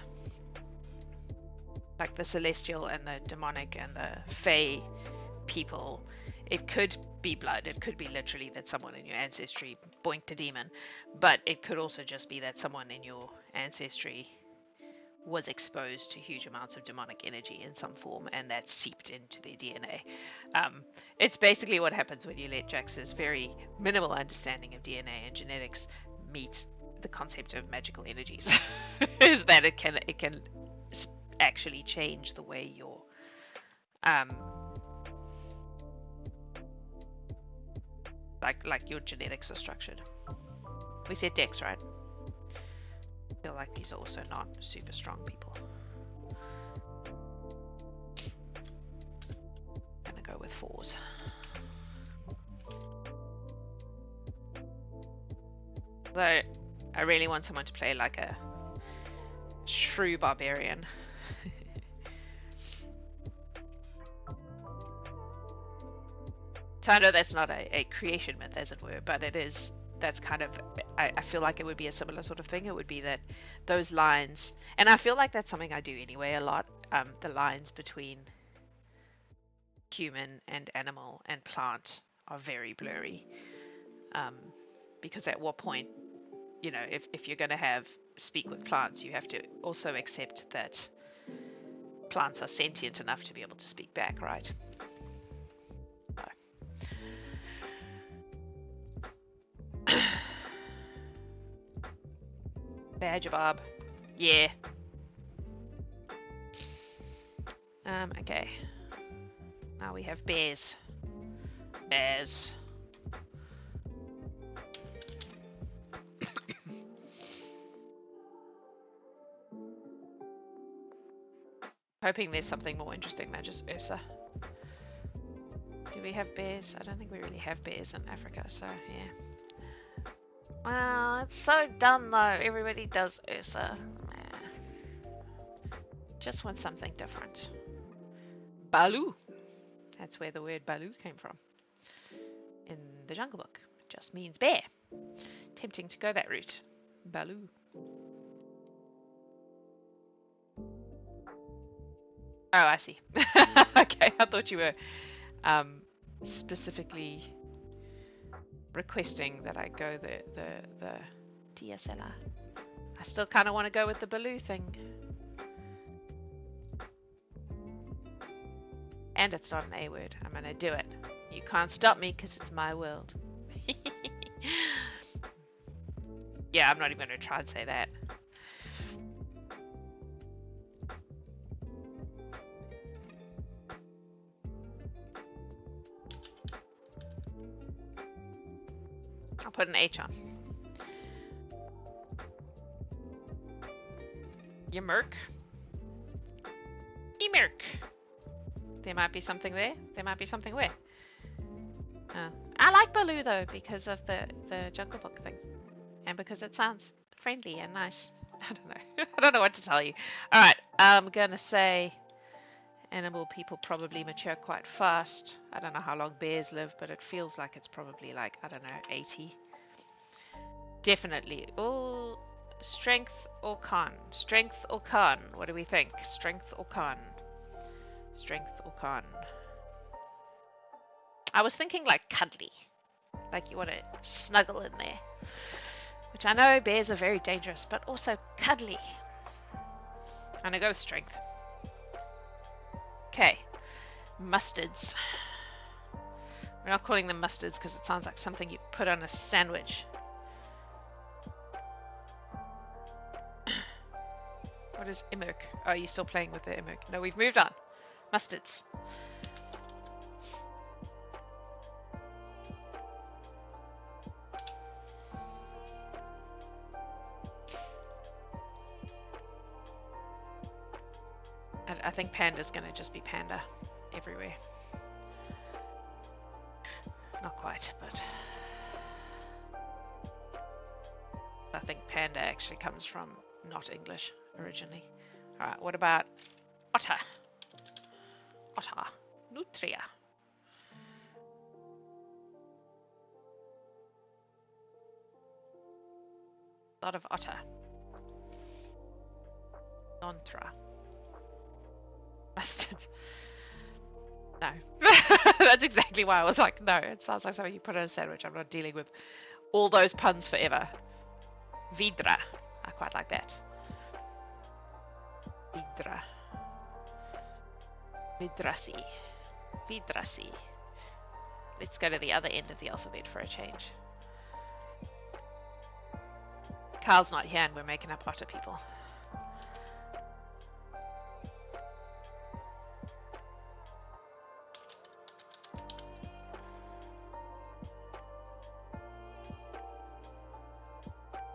celestial and the demonic and the fae people, it could be blood, it could be literally that someone in your ancestry boinked a demon, but it could also just be that someone in your ancestry was exposed to huge amounts of demonic energy in some form, and that seeped into their DNA. It's basically what happens when you let Jax's very minimal understanding of DNA and genetics meet the concept of magical energies. Is that it can actually change the way your like your genetics are structured. We said Dex, right? I feel like these are also not super strong people. I'm gonna go with 4s. Though I really want someone to play like a shrew barbarian. So I know that's not a creation myth, as it were, but it is that's kind of, I feel like it would be a similar sort of thing. It would be that those lines, and I feel like that's something I do anyway a lot, the lines between human and animal and plant are very blurry. Because at what point, you know, if you're going to have speak with plants, you have to also accept that plants are sentient enough to be able to speak back, right? So. Badger Bob. Yeah. Okay. Now we have bears. Bears. Hoping there's something more interesting than just Ursa. Do we have bears? I don't think we really have bears in Africa, so yeah. Well, it's so dumb though. Everybody does Ursa. Just want something different. Baloo. That's where the word Baloo came from. In the Jungle Book. It just means bear. Tempting to go that route. Baloo. Oh, I see. Okay, I thought you were specifically requesting that I go the DSLR. I still kind of want to go with the Baloo thing. And it's not an A word. I'm going to do it. You can't stop me because it's my world. Yeah, I'm not even going to try and say that. I'll put an H on. Ymirk. Emirk. There might be something there. There might be something where. I like Baloo though because of the Jungle Book thing. And because it sounds friendly and nice. I don't know. I don't know what to tell you. Alright, I'm gonna say animal people probably mature quite fast. I don't know how long bears live, but it feels like it's probably like, I don't know, 80. Definitely. Oh, strength or con? Strength or con? What do we think? Strength or con? Strength or con? I was thinking like cuddly. Like you want to snuggle in there. Which I know bears are very dangerous, but also cuddly. I'm gonna go with strength. Okay. Mustards. We're not calling them mustards because it sounds like something you put on a sandwich. What is Imurk? Oh, are you still playing with the Imurk? No, we've moved on. Mustards. I think panda's going to just be panda everywhere. Not quite, but I think panda actually comes from not English originally. Alright, what about otter? Otter. Nutria. A lot of otter. Nontra. Mustard. No. That's exactly why I was like, no, it sounds like something you put on a sandwich. I'm not dealing with all those puns forever. Vidra. I quite like that. Vidra. Vidrasi. Vidrasi. Let's go to the other end of the alphabet for a change. Carl's not here and we're making up otter people.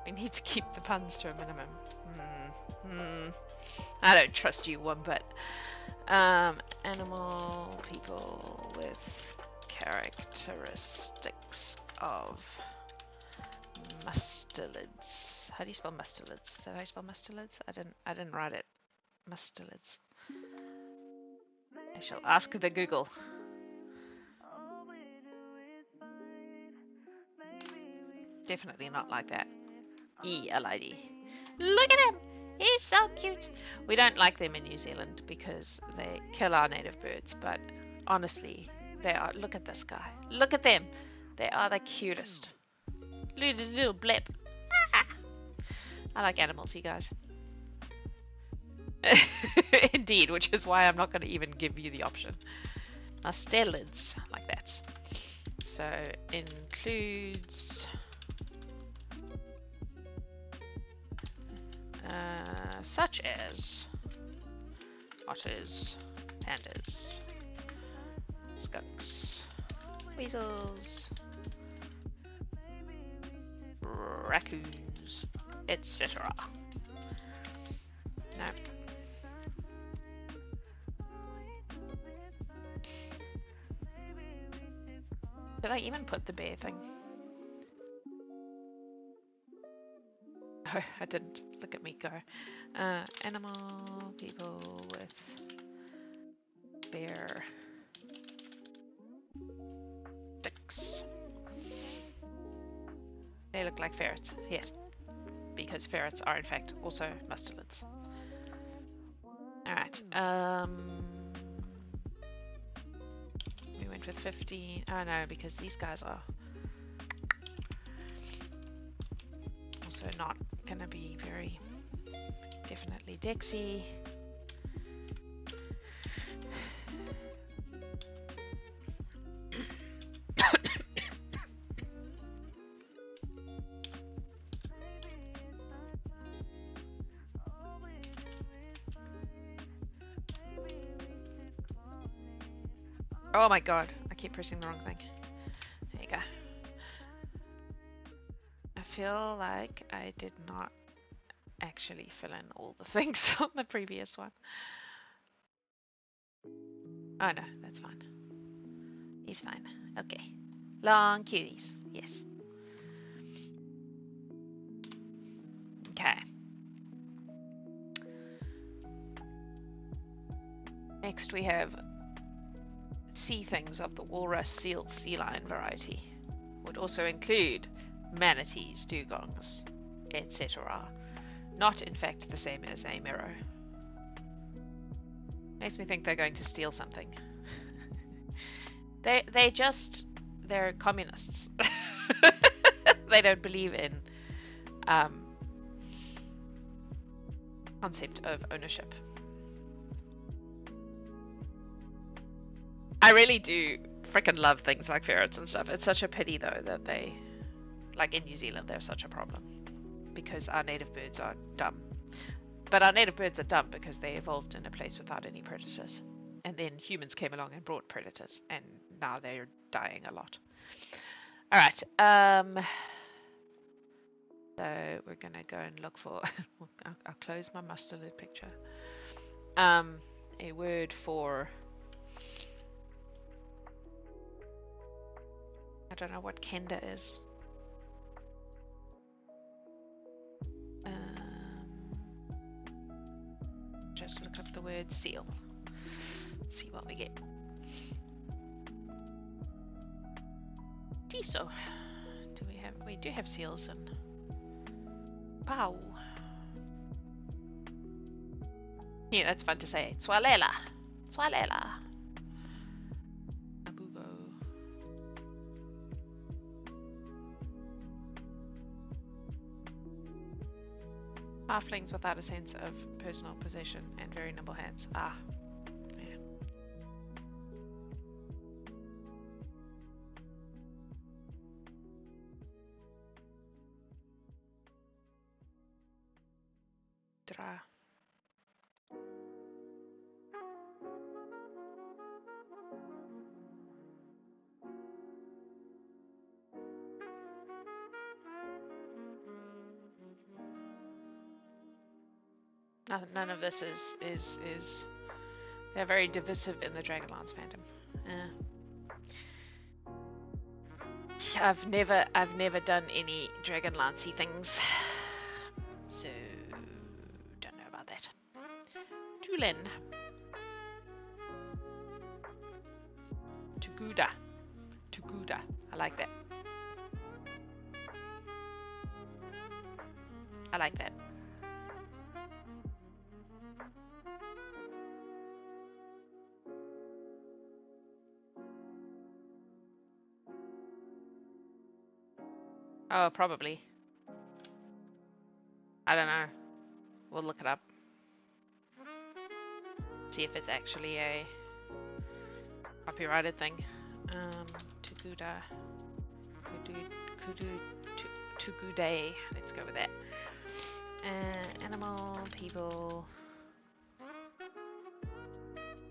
We need to keep the puns to a minimum. I don't trust you one bit. Animal people with characteristics of mustelids. How do you spell mustelids? Is that how you spell mustelids? I didn't write it. Mustelids. I shall ask the Google. Definitely not like that. E-L-I-D. Look at him! He's so cute! We don't like them in New Zealand because they kill our native birds, but honestly, they are. Look at this guy. Look at them! They are the cutest. Little blip. I like animals, you guys. Indeed, which is why I'm not going to even give you the option. Mustelids, like that. So, includes such as otters, pandas, skunks, weasels, raccoons, etc. No. Did I even put the bear thing? No, I didn't. Look at me go. Animal people with bear sticks. They look like ferrets. Yes, because ferrets are in fact also mustelids. Alright. We went with 15. Oh no, because these guys are also not gonna be very definitely Dexy. Oh my god, I keep pressing the wrong thing. There you go. I feel like I did not actually fill in all the things on the previous one. Oh no, that's fine. He's fine. Okay. Long cuties. Yes. Okay. Next we have sea things of the walrus, seal, sea lion variety. Would also include manatees, dugongs, etc. Not in fact the same as a mirror. Makes me think they're going to steal something. They're communists. They don't believe in concept of ownership. I really do freaking love things like ferrets and stuff. It's such a pity though that they, like in New Zealand, they're such a problem because our native birds are dumb. But our native birds are dumb because they evolved in a place without any predators. And then humans came along and brought predators, and now they're dying a lot. All right. So we're gonna go and look for. I'll close my mustard picture. A word for. I don't know what kenda is. Just look up the word seal. See what we get. Tiso. We do have seals and pow. Yeah, that's fun to say. Swalela. Swalela. Abugo. Halflings without a sense of personal possession and very nimble hands. Ah. Yeah. Dra. None of this is they're very divisive in the Dragonlance fandom. I've never done any Dragonlance-y things, so don't know about that. Tulin, Tuguda, I like that. I like that. Oh, probably. I don't know. We'll look it up. See if it's actually a copyrighted thing. Tuguda. Tugude. Let's go with that. Animal, people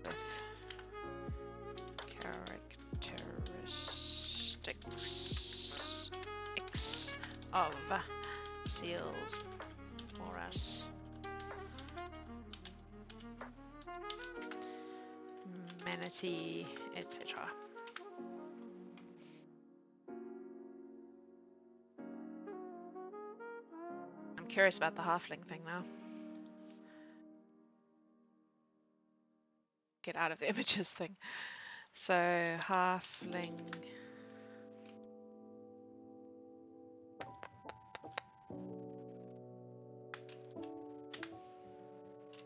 with characteristics of seals for us. Manatee, etc. I'm curious about the halfling thing now. Get out of the images thing. So, halfling.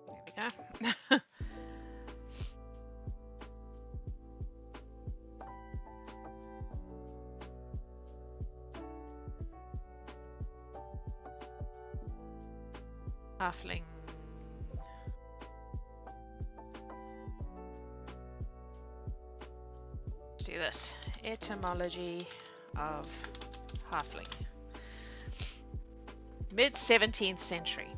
There we go. Halfling. Let's do this. Etymology of halfling. Mid 17th century.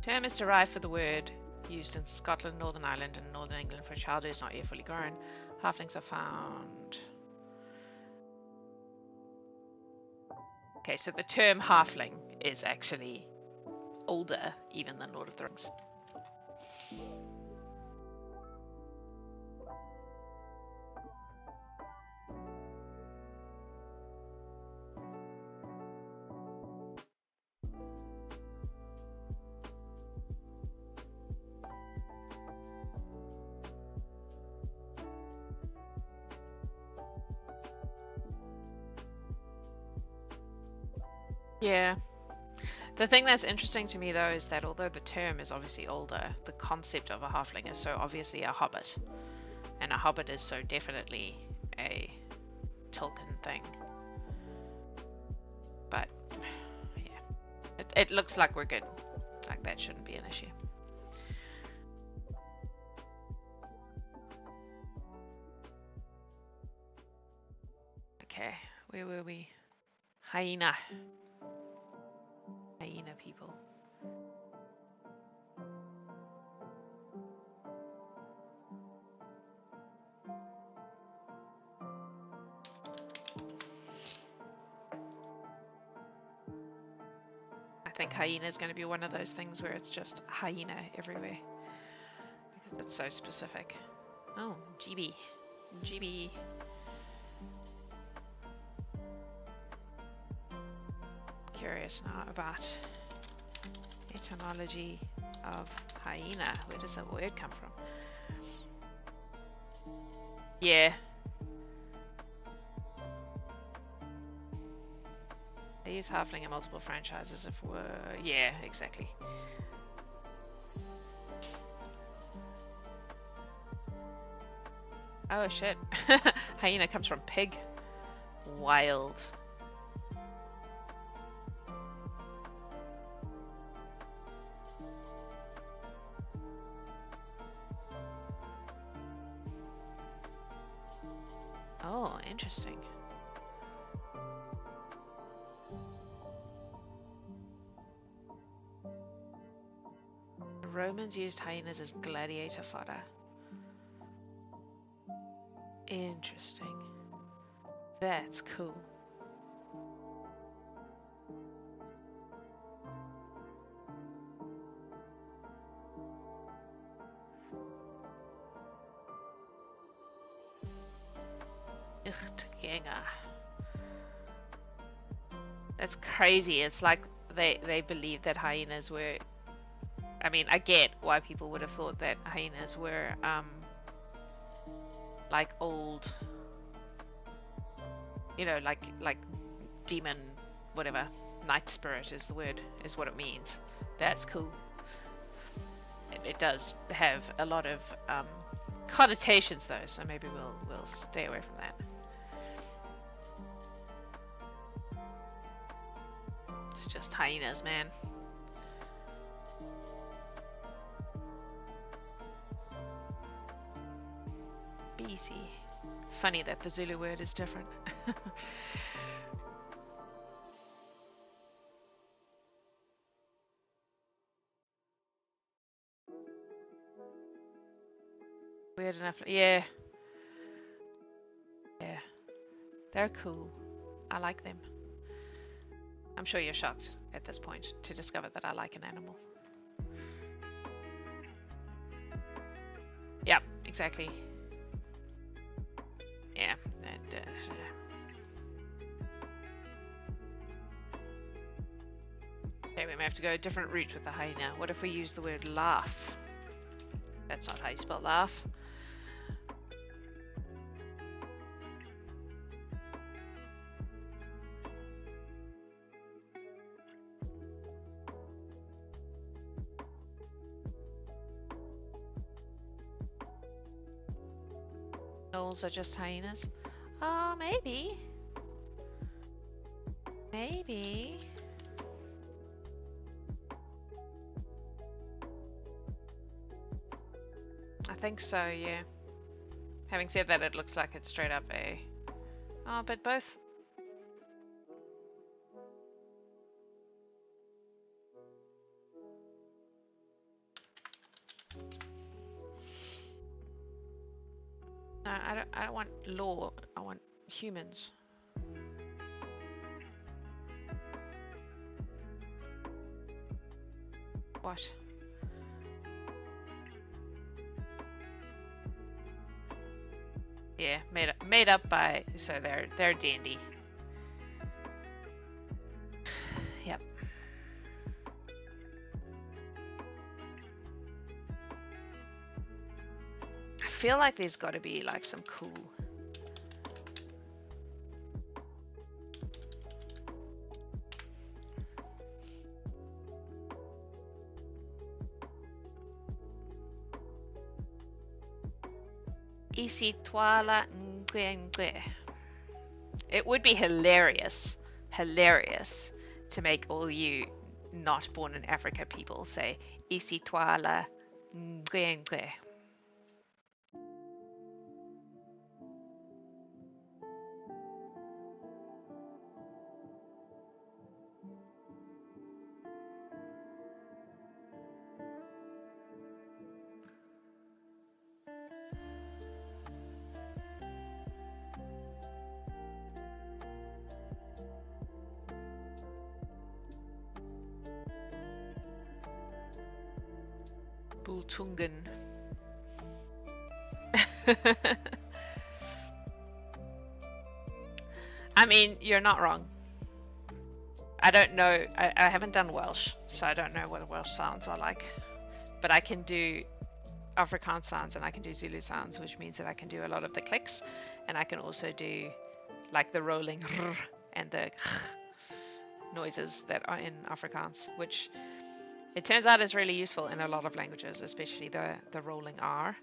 Term is derived for the word used in Scotland, Northern Ireland, and Northern England for a child who is not yet fully grown. Halflings are found. Okay, so the term halfling is actually older even than Lord of the Rings. Yeah. The thing that's interesting to me though is that although the term is obviously older, the concept of a halfling is so obviously a hobbit. And a hobbit is so definitely a Tolkien thing. But yeah. It looks like we're good. Like that shouldn't be an issue. Okay, where were we? Hyena. Hyena people. I think hyena is going to be one of those things where it's just hyena everywhere. Because it's so specific. Oh, GB. GB. Curious now about etymology of hyena. Where does that word come from? Yeah. They use halfling in multiple franchises if we're... Yeah, exactly. Oh shit. Hyena comes from pig. Wild. Oh, interesting. The Romans used hyenas as gladiator fodder. Interesting. That's cool. That's crazy. It's like they believe that hyenas were... I mean, I get why people would have thought that hyenas were like old, like demon, whatever, night spirit is the word, is what it means. That's cool. It does have a lot of connotations though, so maybe we'll stay away from that. It's just hyenas, man. BC. Funny that the Zulu word is different. Weird enough. Yeah. Yeah. They're cool. I like them. I'm sure you're shocked at this point to discover that I like an animal. Yep, exactly. Yeah. Okay, we may have to go a different route with the hyena. What if we use the word laugh? That's not how you spell laugh. Gnolls are just hyenas. Oh, maybe. Maybe. I think so, yeah. Having said that, it looks like it's straight up a... Oh, but both... No, I don't want law. I want humans. What? Yeah, made up by, so they're dandy. Yep. I feel like there's got to be like some cool. Isi twala ngwe. It would be hilarious to make all you not born in Africa people say Isi twala ngwe. Bultungen. I mean, you're not wrong. I don't know. I haven't done Welsh, so I don't know what Welsh sounds are like. But I can do Afrikaans sounds and I can do Zulu sounds, which means that I can do a lot of the clicks, and I can also do like the rolling r and the noises that are in Afrikaans, which it turns out is really useful in a lot of languages, especially the rolling R.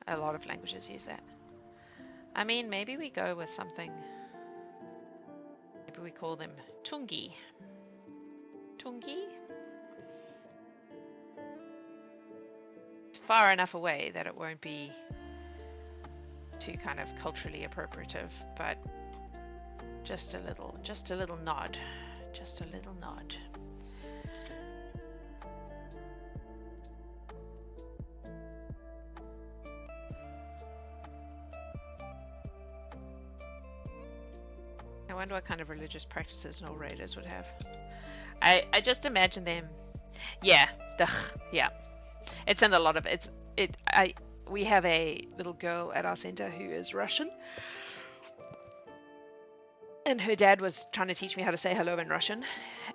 A lot of languages use that. I mean, maybe we go with something. Maybe we call them Tungi. Tungi? It's far enough away that it won't be too kind of culturally appropriative, but just a little nod. Just a little nod. I wonder what kind of religious practices Null Raiders would have. I just imagine them. Yeah, yeah. It's in a lot of we have a little girl at our center who is Russian, and her dad was trying to teach me how to say hello in Russian,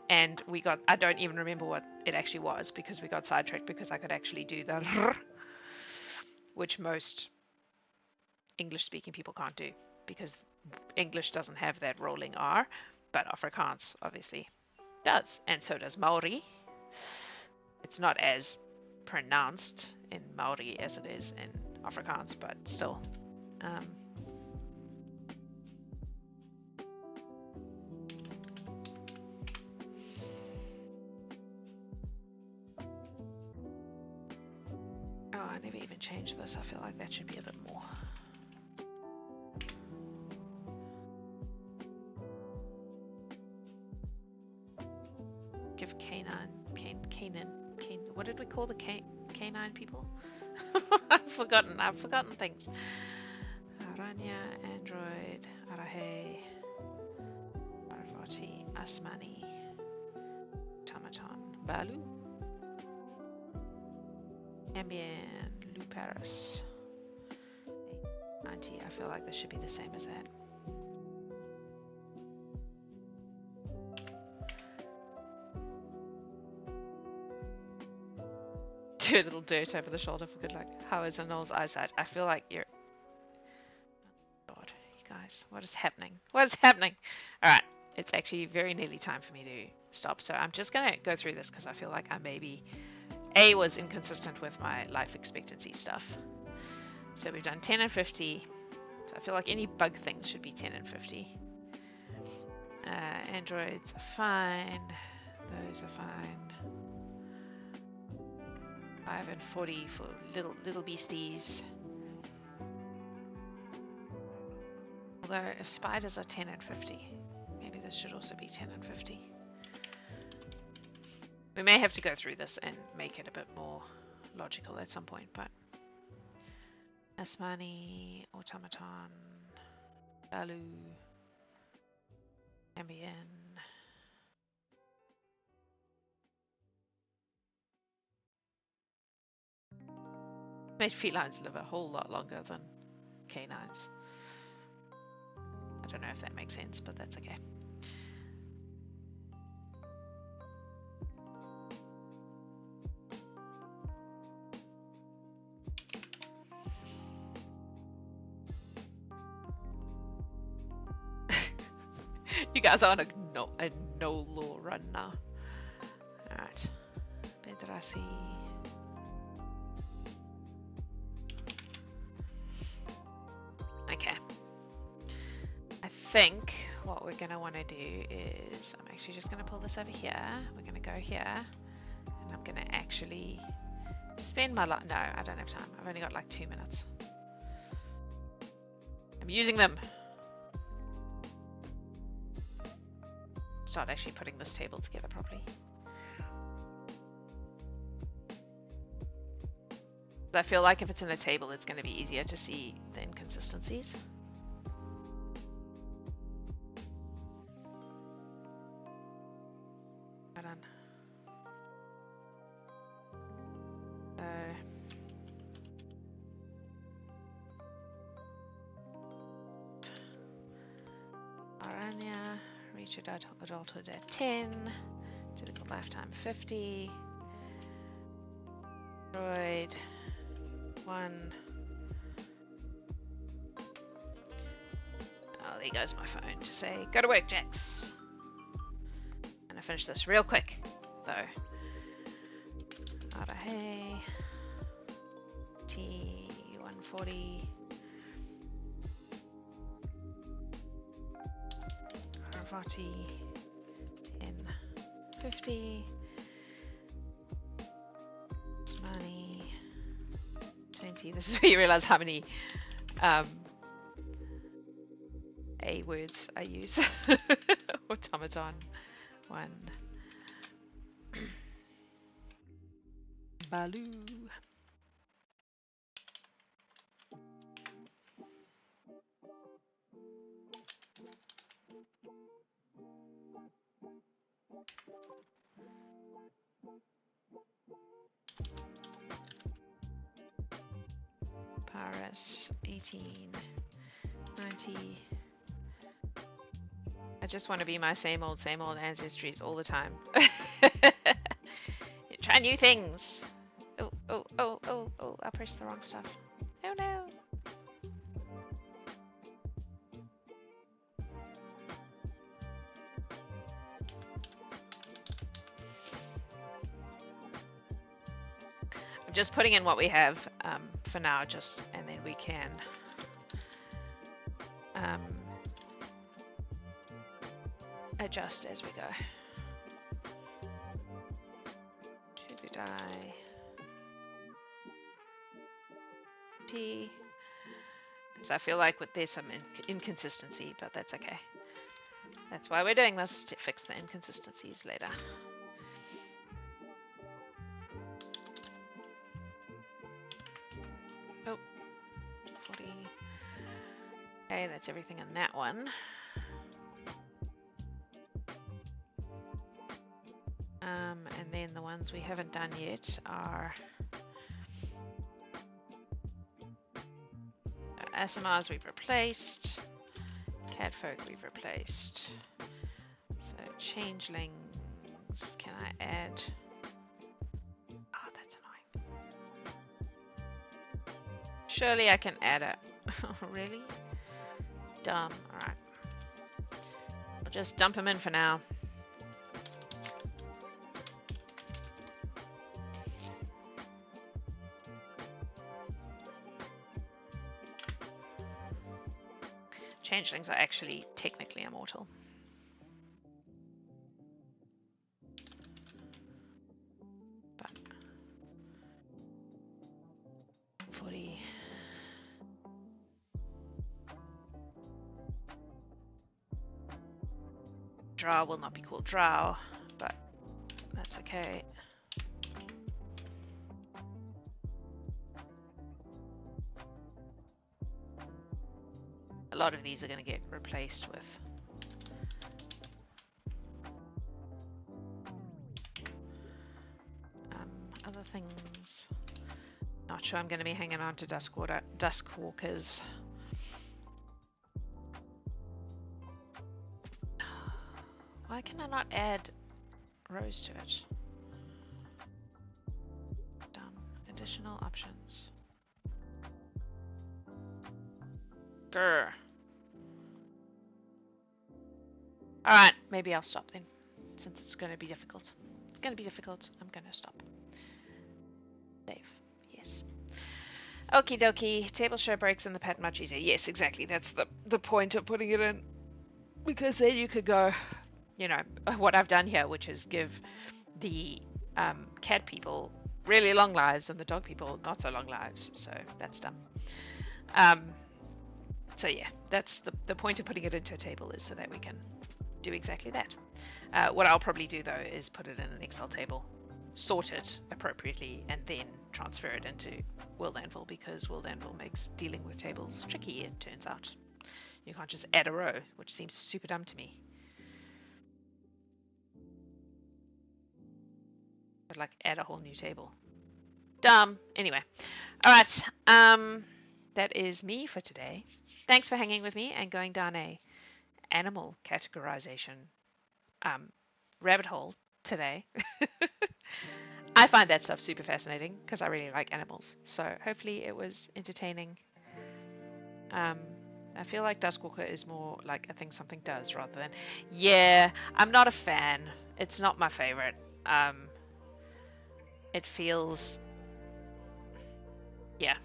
and I don't even remember what it actually was because we got sidetracked because I could actually do the which most English speaking people can't do, because English doesn't have that rolling R, but Afrikaans obviously does, and so does Maori. It's not as pronounced in Maori as it is in Afrikaans, but still. Oh, I never even changed this. I feel like that should be a bit more. Give Canaan, what did we call the canine people? I've forgotten things. Aranya, Android, Arahe, Arvati, Asmani, Tamaton, Balu, Ambien, Luparis, 90. I feel like this should be the same as that. Do a little dirt over the shoulder for good luck. How is Anol's eyesight? I feel like you're... Oh God, you guys, what is happening? What is happening? All right, it's actually very nearly time for me to stop. So I'm just going to go through this because I feel like I maybe... A was inconsistent with my life expectancy stuff. So we've done 10 and 50. So I feel like any bug things should be 10 and 50. Androids are fine. Those are fine. 5 and 40 for little beasties. Although if spiders are 10 and 50, maybe this should also be 10 and 50. We may have to go through this and make it a bit more logical at some point, but Asmani, Automaton, Balu, Ambien. Made felines live a whole lot longer than canines. I don't know if that makes sense, but that's okay. You guys are on a no law run now. Alright. Bedrasi. Okay. I think what we're going to want to do is, I'm actually just going to pull this over here. We're going to go here. And I'm going to actually spend my life. No, I don't have time. I've only got like 2 minutes. I'm using them. Start actually putting this table together properly. I feel like if it's in a table, it's going to be easier to see the inconsistencies. Hold on. Aranya, reach adulthood at 10, typical lifetime 50. Android 1. Oh, there goes my phone to say, go to work, Jax. I'm gonna finish this real quick, though. Arahe. T140. Arvati. 1050. Money 20. This is where you realize how many A words I use. Automaton 1. Balu. Paris 1890. I just want to be my same old ancestries all the time. Try new things. Oh, I pressed the wrong stuff. Oh no. I'm just putting in what we have for now, and then we can adjust as we go. Tugudai T. Because I feel like there's some inconsistency, but that's okay. That's why we're doing this, to fix the inconsistencies later. Oh, 40. Okay, that's everything in that one. And then the ones we haven't done yet are SMRs we've replaced, Catfolk we've replaced. So changelings, can I add? Oh, that's annoying. Surely I can add it. Really? Dumb. Alright. I'll just dump them in for now. Changelings are actually technically immortal. But 40. Drow will not be called Drow, but that's okay. A lot of these are going to get replaced with other things. Not sure I'm going to be hanging on to Duskwalkers. Why can I not add rows to it? Dumb. Additional options. Grr. Alright, maybe I'll stop then, since it's going to be difficult. It's going to be difficult, I'm going to stop. Save. Yes. Okie dokie. Table show breaks in the pad much easier. Yes, exactly. That's the point of putting it in. Because then you could go, you know, what I've done here, which is give the cat people really long lives and the dog people not so long lives. So that's dumb. So yeah, that's the point of putting it into a table, is so that we can do exactly that. What I'll probably do though is put it in an Excel table, sort it appropriately, and then transfer it into World Anvil, because World Anvil makes dealing with tables tricky, it turns out. You can't just add a row, which seems super dumb to me. But like add a whole new table. Dumb. Anyway. Alright. That is me for today. Thanks for hanging with me and going down a animal categorization rabbit hole today. I find that stuff super fascinating because I really like animals. So hopefully it was entertaining. I feel like Duskwalker is more like a thing something does rather than... Yeah, I'm not a fan. It's not my favorite. It feels... Yeah,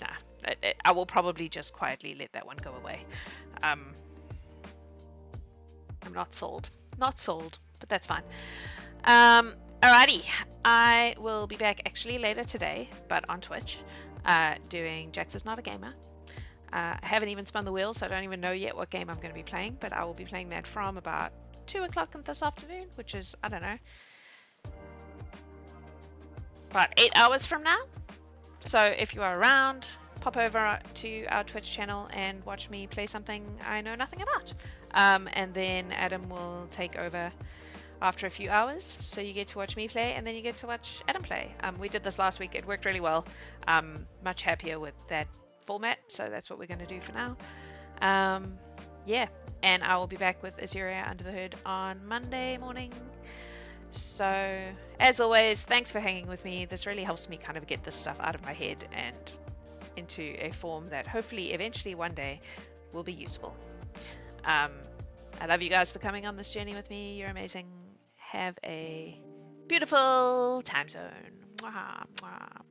nah. I will probably just quietly let that one go away. I'm not sold. Not sold, but that's fine. Alrighty. I will be back actually later today, but on Twitch, doing Jax is Not a Gamer. I haven't even spun the wheel, so I don't even know yet what game I'm going to be playing, but I will be playing that from about 2 o'clock this afternoon, which is, I don't know, about 8 hours from now. So if you are around, pop over to our Twitch channel and watch me play something I know nothing about. And then Adam will take over after a few hours, so you get to watch me play and then you get to watch Adam play. We did this last week, it worked really well. Much happier with that format, so that's what we're going to do for now. Yeah, and I will be back with Azurhia Under the Hood on Monday morning. So as always, thanks for hanging with me. This really helps me kind of get this stuff out of my head and into a form that hopefully eventually one day will be useful. I love you guys for coming on this journey with me. You're amazing. Have a beautiful time zone. Mwah, mwah.